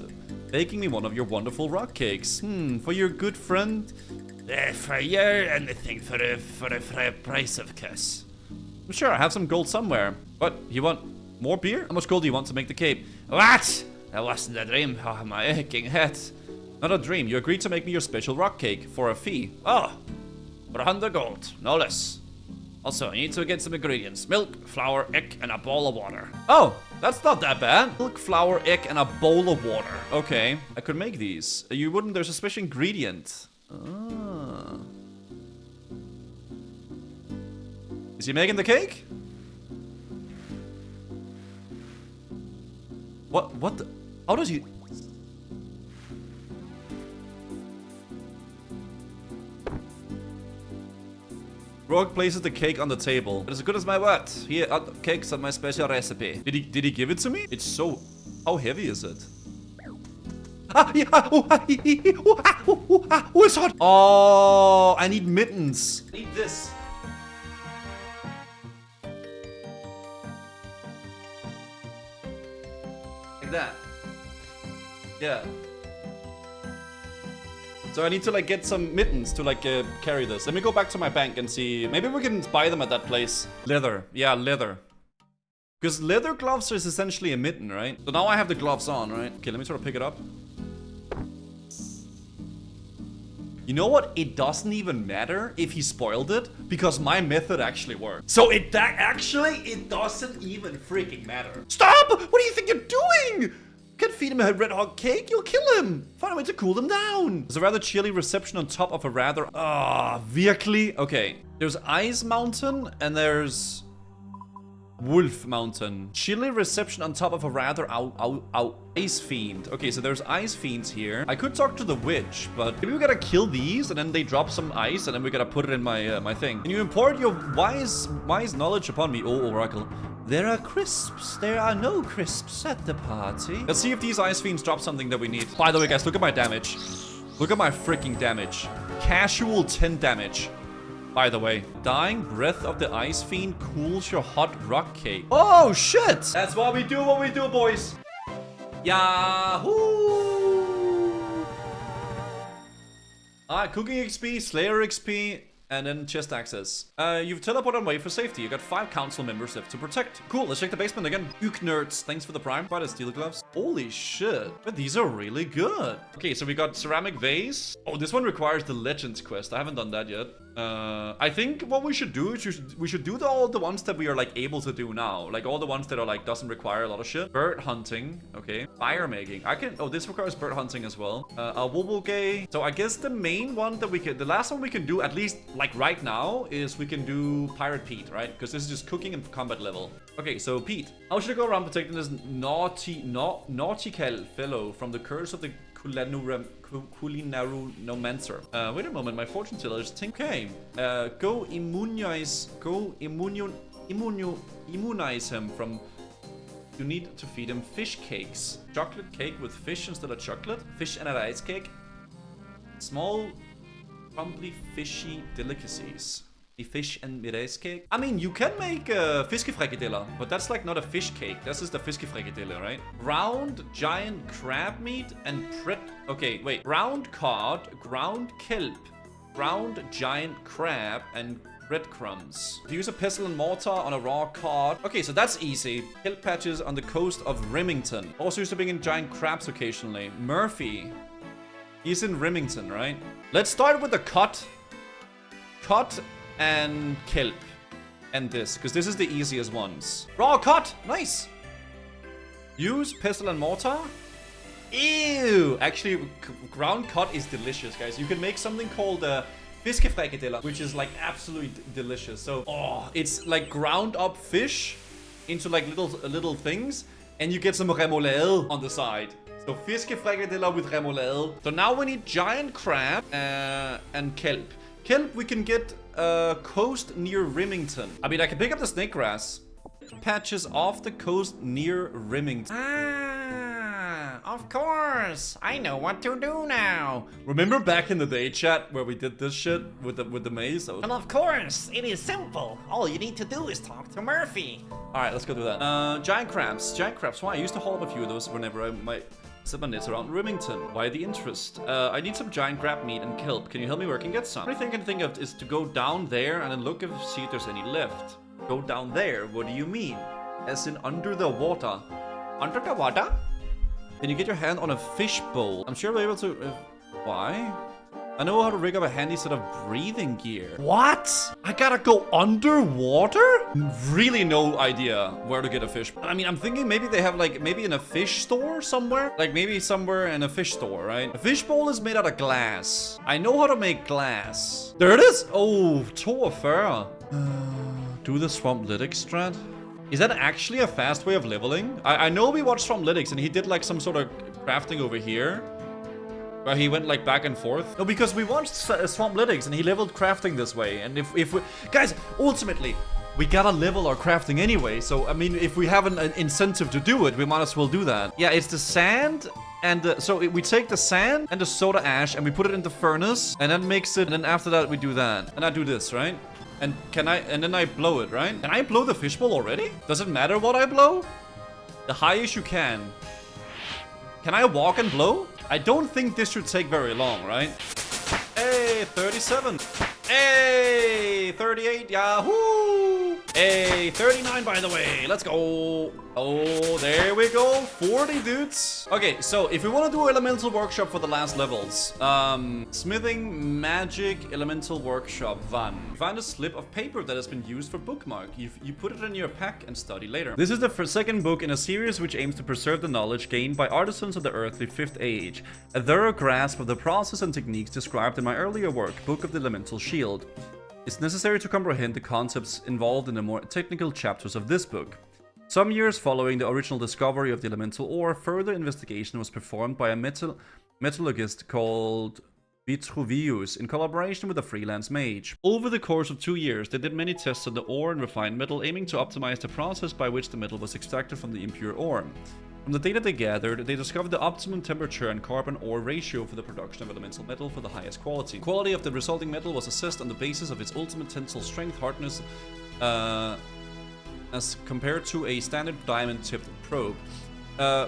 Speaker 1: baking me one of your wonderful rock cakes. For your good friend. For you, anything for the price of kiss. Sure, I have some gold somewhere. What? You want more beer? How much gold do you want to make the cake? What? That wasn't a dream. Oh, my aching head. Not a dream. You agreed to make me your special rock cake for a fee. Oh, for 100 gold, no less. Also, I need to get some ingredients. Milk, flour, egg, and a bowl of water. Oh, that's not that bad. Milk, flour, egg, and a bowl of water. Okay, I could make these. You wouldn't, there's a special ingredient. Ah. Is he making the cake? What the? How does he? Rogue places the cake on the table. It is as good as my word. Here, cakes on my special recipe. Did he give it to me? It's so... How heavy is it? Oh, it's hot. Oh, I need mittens. I need this. Like that. Yeah. So I need to like get some mittens to like carry this. Let me go back to my bank and see. Maybe we can buy them at that place. Leather. Yeah, leather. Because leather gloves is essentially a mitten, right? So now I have the gloves on, right? Okay, let me sort of pick it up. You know what? It doesn't even matter if he spoiled it because my method actually worked. So it doesn't even freaking matter. Stop! What do you think you're doing? Can't feed him a red hot cake, you'll kill him. Find a way to cool them down. There's a rather chilly reception on top of a rather... wirklich? Okay. There's Ice Mountain and there's... Wolf Mountain. Chilly reception on top of a rather Ice Fiend. Okay, so there's Ice Fiends here. I could talk to the witch, but maybe we gotta kill these and then they drop some ice and then we gotta put it in my my thing. Can you impart your wise knowledge upon me, oh Oracle? There are crisps. There are no crisps at the party. Let's see if these Ice Fiends drop something that we need. By the way, guys, look at my damage. Look at my freaking damage. Casual 10 damage. By the way, dying breath of the Ice Fiend cools your hot rock cake. Oh, shit! That's what we do, boys. Yahoo! Alright, cooking XP, Slayer XP, and then chest access. You've teleported away for safety. You got 5 council members left to protect. Cool, let's check the basement again. Ook nerds, thanks for the prime. Buy the steel gloves. Holy shit. But these are really good. Okay, so we got ceramic vase. Oh, this one requires the Legends quest. I haven't done that yet. I think what we should do is we should do all the ones that we are like able to do now. Like all the ones that are like doesn't require a lot of shit. Bird hunting. Okay. Fire making. Oh, this requires bird hunting as well. Woboge. So I guess the main one that the last one we can do at least like right now is we can do Pirate Pete, right? Because this is just cooking and combat level. Okay, so Pete, how should I go around protecting this nautical fellow from the curse of the Culinarunomancer? Wait a moment, my fortune teller is think. Okay, go immunize him from. You need to feed him fish cakes. Chocolate cake with fish instead of chocolate. Fish and a rice cake. Small, crumbly, fishy delicacies. The fish and rice cake. I mean, you can make fiskefrikadeller, but that's like not a fish cake. This is the fiskefrikadeller, right? Round giant crab meat and okay, wait. Ground cod, ground kelp, ground giant crab, and breadcrumbs. To use a pestle and mortar on a raw cod. Okay, so that's easy. Kelp patches on the coast of Remington. Also used to bring in giant crabs occasionally. Murphy. He's in Remington, right? Let's start with the cod and kelp. and this, because this is the easiest ones. Raw cut! Nice! Use pestle and mortar. Ew! Actually, ground cut is delicious, guys. You can make something called fiskefrikadeller, which is like absolutely delicious. So, it's like ground up fish into like little things, and you get some remoulade on the side. So fiskefrikadeller with remoulade. So now we need giant crab and kelp. Kelp we can get coast near Rimington. I mean, I can pick up the snake grass. Patches off the coast near Rimington.
Speaker 3: Ah, of course. I know what to do now.
Speaker 1: Remember back in the day, chat, where we did this shit with the maze?
Speaker 3: Well, of course. It is simple. All you need to do is talk to Murphy.
Speaker 1: All right, let's go do that. Giant crabs. Giant crabs. Why? I used to haul up a few of those whenever I might set my nets around Rimington. Why the interest? I need some giant crab meat and kelp. Can you help me where I can get some? The only thing I can think of is to go down there and then look and see if there's any left. Go down there? What do you mean? As in under the water? Under the water? Can you get your hand on a fish bowl? I'm sure we'll be able to... why? I know how to rig up a handy set of breathing gear. What? I gotta go underwater? Really no idea where to get a fish. I mean, I'm thinking maybe they have like, maybe in a fish store somewhere? Like maybe somewhere in a fish store, right? A fish bowl is made out of glass. I know how to make glass. There it is. Oh, toe fur. Do the Swamp Lytics strat? Is that actually a fast way of leveling? I know we watched Swamp Lytics and he did like some sort of crafting over here. Where he went like back and forth. No, because we watched Swamp Lytics and he leveled crafting this way. And if we... Guys, ultimately, we gotta level our crafting anyway. So, I mean, if we have an incentive to do it, we might as well do that. Yeah, it's the sand and... so we take the sand and the soda ash and we put it in the furnace. And then mix it. And then after that, we do that. And I do this, right? And and then I blow it, right? Can I blow the fishbowl already? Does it matter what I blow? The highest you can. Can I walk and blow? I don't think this should take very long, right? Hey, 37. Hey, 38. Yahoo! Hey, 39, by the way. Let's go. Oh, there we go. 40 dudes. Okay, so if we want to do elemental workshop for the last levels, smithing magic elemental workshop 1. Find a slip of paper that has been used for bookmark. You put it in your pack and study later. This is the second book in a series which aims to preserve the knowledge gained by artisans of the earthly 5th age. A thorough grasp of the process and techniques described in my earlier work, Book of the Elemental Shield. It's necessary to comprehend the concepts involved in the more technical chapters of this book. Some years following the original discovery of the elemental ore, further investigation was performed by a metallurgist called Vitruvius in collaboration with a freelance mage. Over the course of 2 years, they did many tests on the ore and refined metal, aiming to optimize the process by which the metal was extracted from the impure ore. From the data they gathered, they discovered the optimum temperature and carbon ore ratio for the production of elemental metal for the highest quality. The quality of the resulting metal was assessed on the basis of its ultimate tensile strength, hardness, as compared to a standard diamond-tipped probe.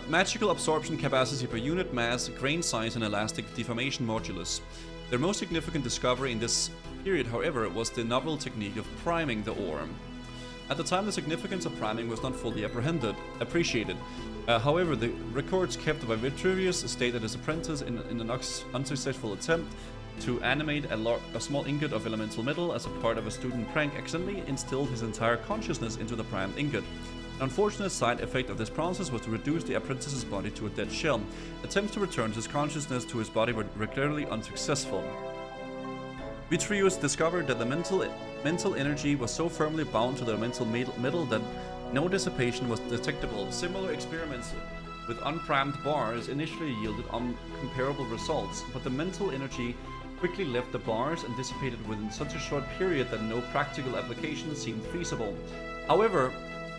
Speaker 1: Magical absorption capacity per unit mass, grain size, and elastic deformation modulus. Their most significant discovery in this period, however, was the novel technique of priming the ore. At the time, the significance of priming was not fully appreciated. However, the records kept by Vitruvius state that his apprentice, in an unsuccessful attempt to animate a small ingot of elemental metal as a part of a student prank, accidentally instilled his entire consciousness into the primed ingot. An unfortunate side effect of this process was to reduce the apprentice's body to a dead shell. Attempts to return his consciousness to his body were regularly unsuccessful. Vitruvius discovered that the mental energy was so firmly bound to the elemental metal that no dissipation was detectable. Similar experiments with unprimed bars initially yielded uncomparable results, but the mental energy quickly left the bars and dissipated within such a short period that no practical application seemed feasible. However,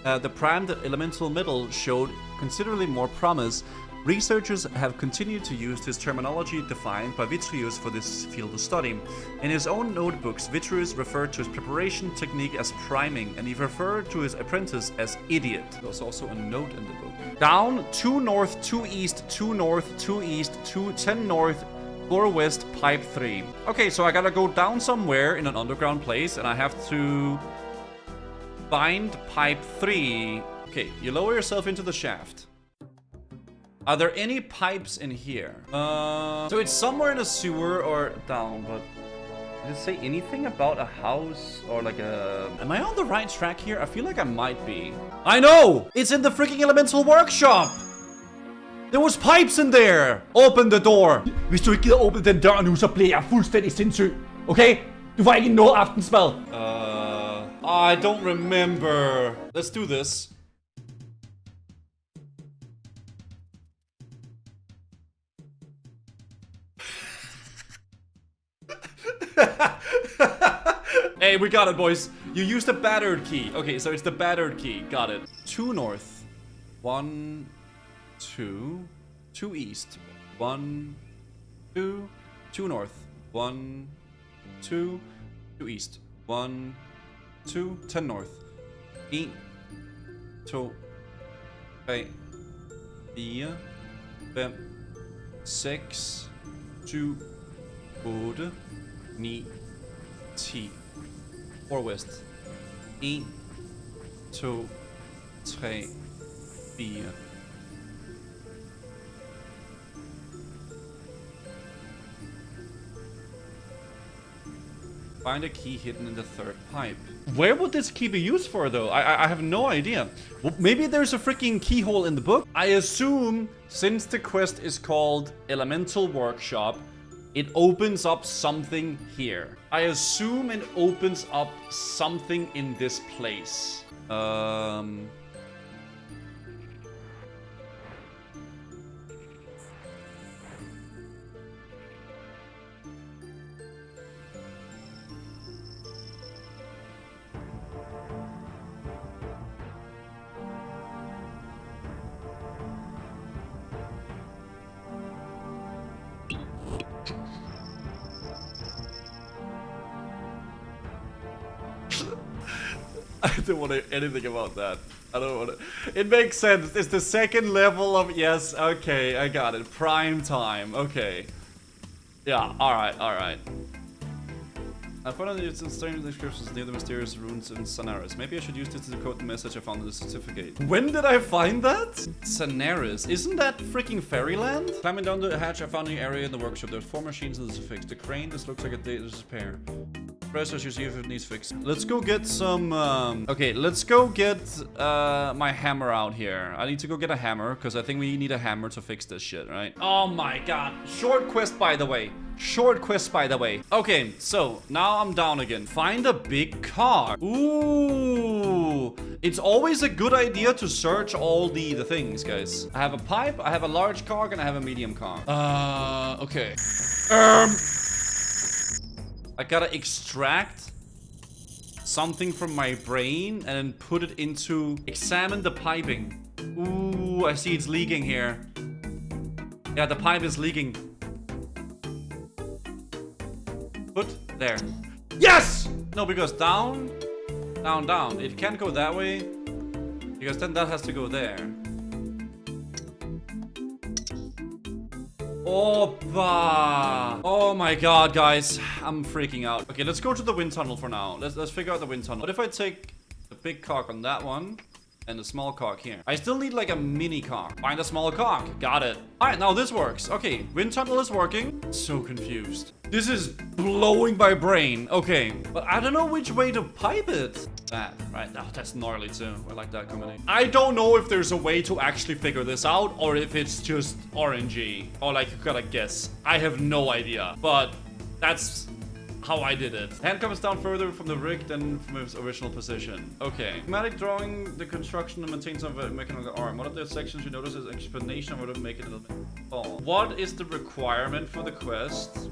Speaker 1: the primed elemental metal showed considerably more promise. Researchers have continued to use this terminology defined by Vitruvius for this field of study. In his own notebooks, Vitruvius referred to his preparation technique as priming, and he referred to his apprentice as idiot. There was also a note in the book. Down, 2 north, 2 east, 2 north, 2 east, 10 north, 4 west, pipe 3. Okay, so I gotta go down somewhere in an underground place, and I have to find pipe 3. Okay, you lower yourself into the shaft. Are there any pipes in here? So it's somewhere in a sewer or down, but Did it say anything about a house or like a... Am I on the right track here? I feel like I might be. I know! It's in the freaking elemental workshop! There was pipes in there! Open the door!
Speaker 6: Hvis du ikke gider åbne den dør nu, så bliver jeg fuldstændig sindssyg. Okay? Du får ikke noget aftensmad.
Speaker 1: I don't remember. Let's do this. Hey, we got it, boys. You used the battered key. Okay, so it's the battered key. Got it. 2 north. 1, 2. 2 east. 1, 2. 2 north. 1, 2. 2 east. 1, 2. 10 north. 1, 2, 3, 4, 5, 6, 7, 8, 9, 10. 4 west. 1, 2, 3, 4. Find a key hidden in the 3rd pipe. Where would this key be used for, though? I have no idea. Well, maybe there's a freaking keyhole in the book. I assume, since the quest is called Elemental Workshop, it opens up something here. I assume it opens up something in this place. I don't want to anything about that. I don't want to. It makes sense. It's the 2nd level of... Yes, okay, I got it. Prime time. Okay. Yeah, alright, alright. I found that it's in strange descriptions near the mysterious ruins in Sanaris. Maybe I should use this to decode the message I found in the certificate. When did I find that? Sanaris. Isn't that freaking fairyland? Climbing down the hatch, I found an area in the workshop. There's 4 machines and this is fixed. The crane, this looks like a dangerous pair. Press as you see if it needs fixed. Let's go get some, okay, let's go get, my hammer out here. I need to go get a hammer, because I think we need a hammer to fix this shit, right? Oh my god. Short quest, by the way. Short quest, by the way. Okay, so, now I'm down again. Find a big car. Ooh. It's always a good idea to search all the things, guys. I have a pipe, I have a large cog, and I have a medium cog. Okay. I gotta extract something from my brain and then put it into... Examine the piping. Ooh, I see it's leaking here. Yeah, the pipe is leaking. Put there. Yes! No, because down, down, down. It can't go that way, because then that has to go there. Opa! Oh my god, guys. I'm freaking out. Okay, let's go to the wind tunnel for now. Let's figure out the wind tunnel. What if I take the big cock on that one and the small cock here? I still need like a mini cock. Find a smaller cock. Got it. Alright, now this works. Okay, wind tunnel is working. So confused. This is blowing my brain. Okay, but I don't know which way to pipe it. That, right? Oh, that's gnarly too. I like that combination. I don't know if there's a way to actually figure this out or if it's just RNG. Or like you gotta guess. I have no idea. But that's how I did it. Hand comes down further from the rig than from its original position. Okay. Schematic drawing the construction and maintains of a mechanical arm. One of the sections you notice is an explanation of how to make it a little bit fall. What is the requirement for the quest?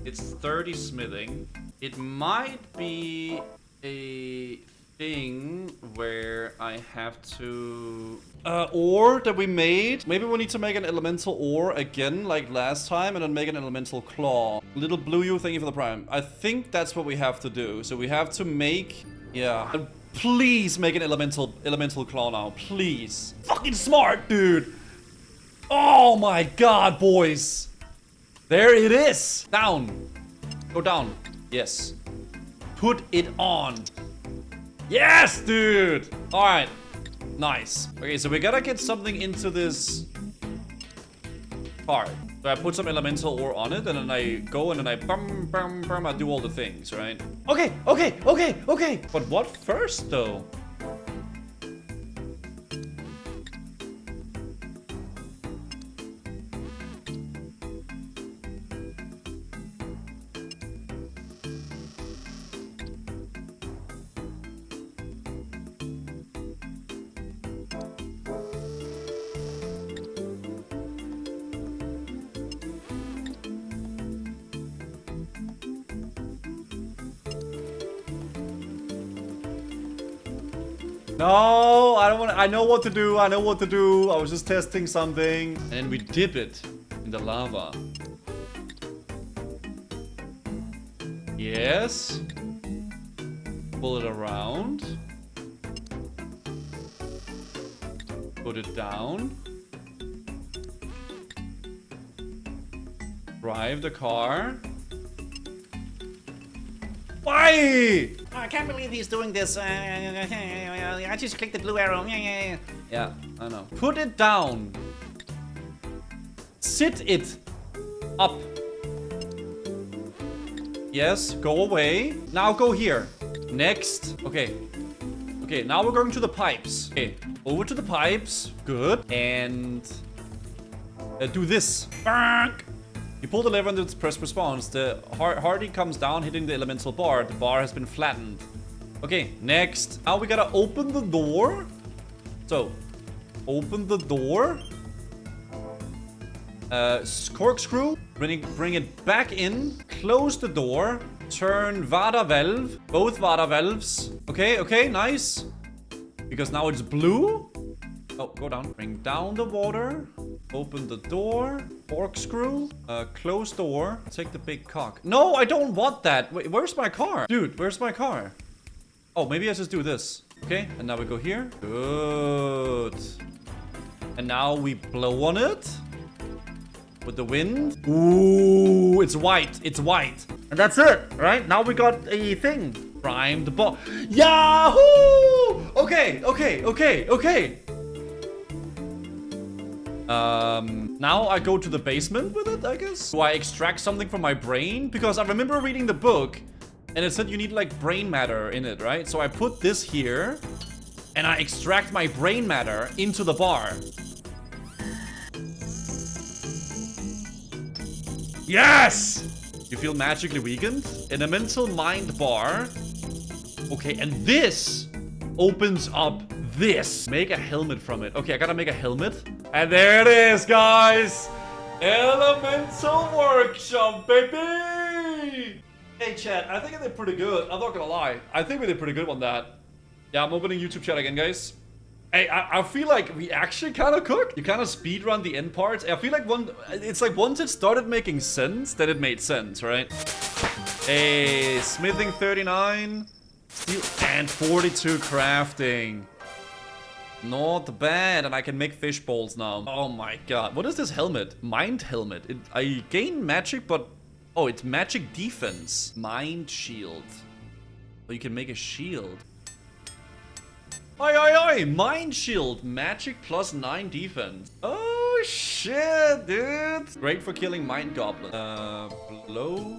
Speaker 1: It's 30 smithing. It might be a thing where I have to... ore that we made. Maybe we need to make an elemental ore again, like last time, and then make an elemental claw. Little blue you, thank you for the prime. I think that's what we have to do. So we have to make... Yeah. Please make an elemental claw now. Please. Fucking smart, dude. Oh my god, boys. There it is. Down. Go down. Yes. Put it on. Yes, dude. All right. Nice. Okay, so we gotta get something into this part. So I put some elemental ore on it, and then I go and then I bum, I do all the things, right?
Speaker 6: Okay.
Speaker 1: But what first, though? No, I don't want to. I know what to do. I know what to do. I was just testing something. And then we dip it in the lava. Yes. Pull it around. Put it down. Drive the car. Why?
Speaker 3: I can't believe he's doing this. I just clicked the blue arrow.
Speaker 1: Yeah, I know. Put it down. Sit it up. Yes, go away. Now go here. Next. Okay. Okay, now we're going to the pipes. Okay, over to the pipes. Good. And do this. Bonk. You pull the lever and it's press response. The hardy comes down, hitting the elemental bar. The bar has been flattened. Okay, next. Now we gotta open the door. So, open the door. Corkscrew. Bring it back in. Close the door. Turn Vada valve. Both Vada valves. Okay, okay, nice. Because now it's blue. Oh, go down. Bring down the water. Open the door. Corkscrew. Close door. Take the big cock. No, I don't want that. Wait, where's my car? Dude, where's my car? Oh, maybe I just do this. Okay, and now we go here. Good. And now we blow on it. With the wind. Ooh, it's white. It's white. And that's it, right? Now we got a thing. Prime the ball. Yahoo! Okay, okay, okay, okay. Now I go to the basement with it, I guess. Do I extract something from my brain? Because I remember reading the book and it said you need like brain matter in it, right? So I put this here and I extract my brain matter into the bar. Yes! You feel magically weakened? An elemental mind bar. Okay, and this opens up this. Make a helmet from it. Okay, I gotta make a helmet. And there it is, guys. Elemental Workshop, baby! Hey, chat, I think I did pretty good. I'm not gonna lie. I think we did pretty good on that. Yeah, I'm opening YouTube chat again, guys. Hey, I feel like we actually kind of cooked. You kind of speedrun the end parts. I feel like it's like once it started making sense, then it made sense, right? Hey, smithing 39. Steel and 42 crafting. Not bad, and I can make fish balls now. Oh my god. What is this helmet? Mind helmet. I gain magic, but... Oh, it's magic defense. Mind shield. Oh, you can make a shield. Oi, oi, oi! Mind shield. Magic plus 9 defense. Oh, shit, dude. Great for killing mind goblin. Blow...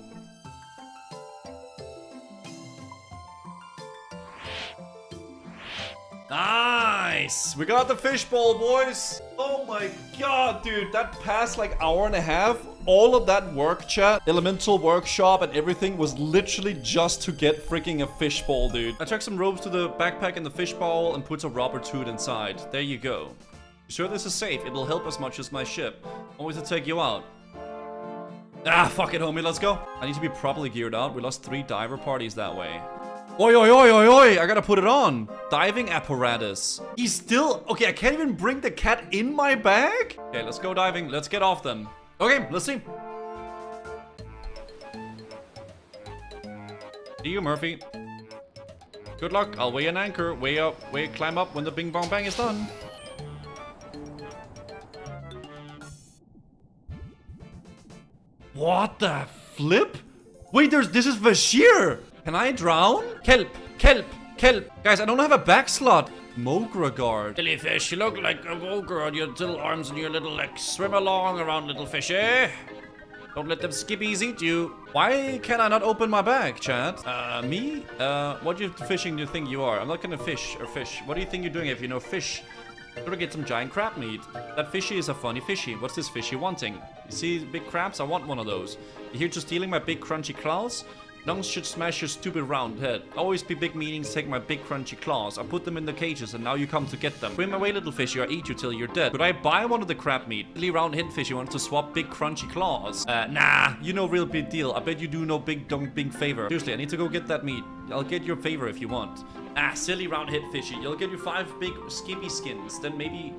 Speaker 1: Nice! We got the fishbowl, boys! Oh my god, dude, that past like hour and a half, all of that work, chat, elemental workshop and everything was literally just to get freaking a fishbowl, dude. I took some ropes to the backpack and the fishbowl and put a rubber tooth inside. There you go. You sure this is safe? It'll help as much as my ship. Always to take you out. Ah, fuck it, homie, let's go. I need to be properly geared out. We lost 3 diver parties that way. Oi, oi, oi, oi, oi, I gotta put it on. Diving apparatus. He's still... Okay, I can't even bring the cat in my bag? Okay, let's go diving. Let's get off them. Okay, let's see. See you, Murphy. Good luck. I'll weigh an anchor. Way up, climb up when the bing bong bang is done. What the flip? Wait, this is Vashir. Can I drown? Kelp, kelp, kelp. Guys, I don't have a back slot. Mogra guard.
Speaker 3: Jellyfish, you look like a ogre on your little arms and your little legs. Swim along around, little fish, eh?
Speaker 1: Don't let them skippies eat you. Why can I not open my bag, chat? Me? What fishing do you think you are? I'm not gonna fish or fish. What do you think you're doing if you know fish? Gotta get some giant crab meat. That fishy is a funny fishy. What's this fishy wanting? You see big crabs? I want one of those. You here just stealing my big crunchy claws? Nungs should smash your stupid round head. Always be big meanings, take my big crunchy claws. I put them in the cages and now you come to get them. Bring my way, little fishy, or eat you till you're dead. Could I buy one of the crab meat? Really round head fishy wants to swap big crunchy claws. Nah, you know real big deal. I bet you do no big favor. Seriously, I need to go get that meat. I'll get your favor if you want. Ah, silly round head fishy. You'll get your 5 big skippy skins. Then maybe...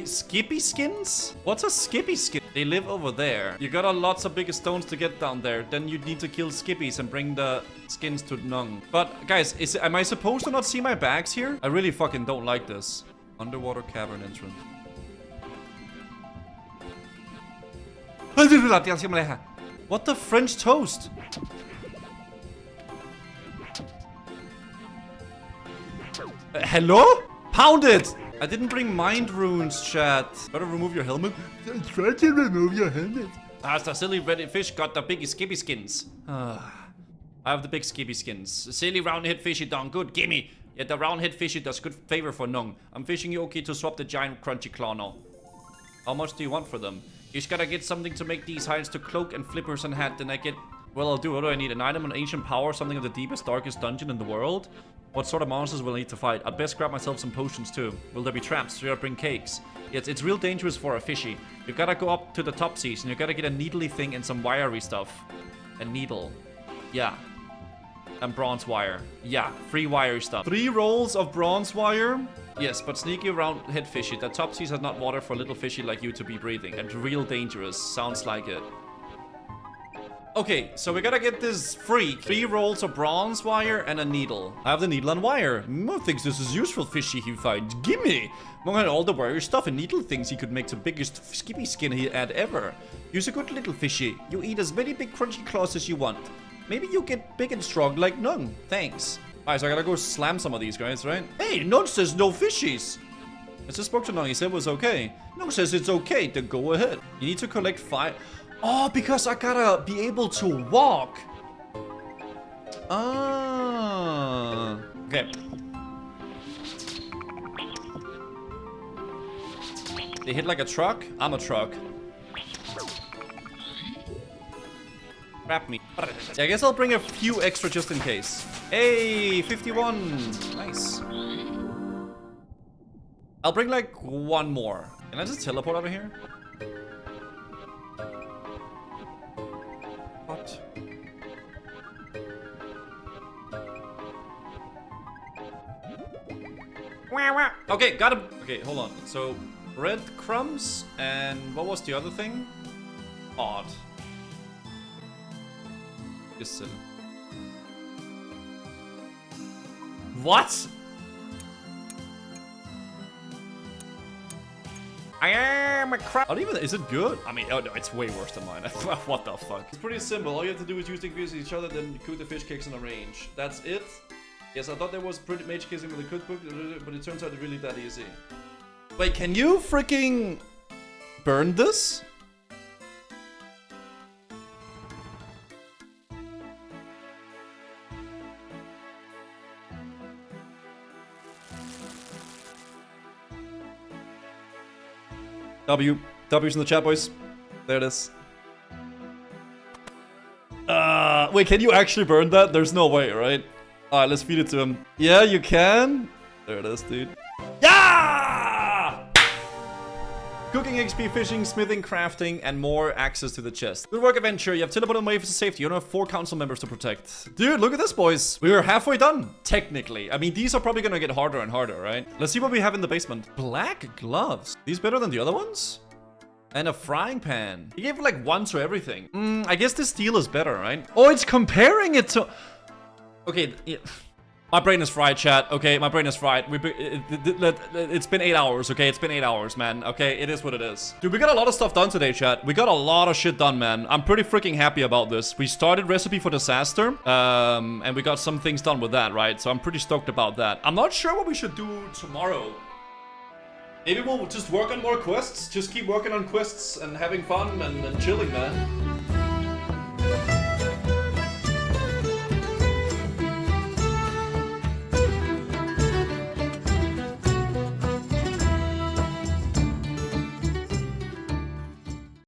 Speaker 1: Skippy skins? What's a skippy skin? They live over there. You got lots of big stones to get down there. Then you need to kill skippies and bring the skins to Nung. But guys, am I supposed to not see my bags here? I really fucking don't like this. Underwater cavern entrance. What the French toast? Hello? Pound it! I didn't bring mind runes, chat. Better remove your helmet.
Speaker 4: Try to remove your helmet.
Speaker 1: The silly red fish got the big skippy skins. I have the big skippy skins. Silly round-head fishy done good. Gimme. Yeah, the round-head fishy does good favor for Nung. I'm fishing you okay to swap the giant crunchy claw now. How much do you want for them? You just gotta get something to make these hides to cloak and flippers and hat. Then I get... Well, I'll do. What do I need? An item, an ancient power, something of the deepest, darkest dungeon in the world? What sort of monsters will I need to fight? I'd best grab myself some potions too. Will there be traps? Should I bring cakes? Yes, it's real dangerous for a fishy. You gotta go up to the top seas and you gotta get a needly thing and some wiry stuff. A needle. Yeah. And bronze wire. Yeah, free wiry stuff. 3 rolls of bronze wire? Yes, but sneaky around head fishy. The top seas has not water for little fishy like you to be breathing. And real dangerous. Sounds like it. Okay, so we gotta get this freak. 3 rolls of bronze wire and a needle. I have the needle and wire. Mo thinks this is useful fishy he finds. Gimme! Mo had all the wire stuff and needle things he could make the biggest skippy skin he had ever. Use a good little fishy. You eat as many big crunchy claws as you want. Maybe you get big and strong like Nung. Thanks. Alright, so I gotta go slam some of these guys, right? Hey, Nung says no fishies. I just spoke to Nung. He said it was okay. Nung says it's okay to go ahead. You need to collect 5... Oh, because I gotta be able to walk. Ah. Okay. They hit like a truck? I'm a truck. Crap me. Yeah, I guess I'll bring a few extra just in case. Hey, 51. Nice. I'll bring like 1 more. Can I just teleport out of here? What? Okay, got him. Okay, hold on. So, breadcrumbs and what was the other thing? Odd. Listen. What? I am a crap. Not even. Is it good? I mean, oh no, it's way worse than mine. What the fuck? It's pretty simple. All you have to do is use the ingredients each other, then cook the fish cakes in a range. That's it. Yes, I thought there was pretty mage kissing with a cookbook, but it turns out it's really that easy. Wait, can you freaking burn this? W's in the chat, boys. There it is. Wait, can you actually burn that? There's no way, right? Alright, let's feed it to him. Yeah, you can. There it is, dude. Yeah! Cooking, XP, fishing, smithing, crafting, and more access to the chest. Good work, adventure. You have teleported away for safety. You don't have 4 council members to protect. Dude, look at this, boys. We are halfway done, technically. I mean, these are probably gonna get harder and harder, right? Let's see what we have in the basement. Black gloves. These better than the other ones? And a frying pan. He gave like 1 to everything. I guess this steel is better, right? Oh, it's comparing it to... Okay, yeah. My brain is fried, chat. Okay, my brain is fried. It's been 8 hours, okay? It's been 8 hours, man. Okay, it is what it is. Dude, we got a lot of stuff done today, chat. We got a lot of shit done, man. I'm pretty freaking happy about this. We started Recipe for Disaster, and we got some things done with that, right? So I'm pretty stoked about that. I'm not sure what we should do tomorrow. Maybe we'll just work on more quests. Just keep working on quests and having fun and chilling, man.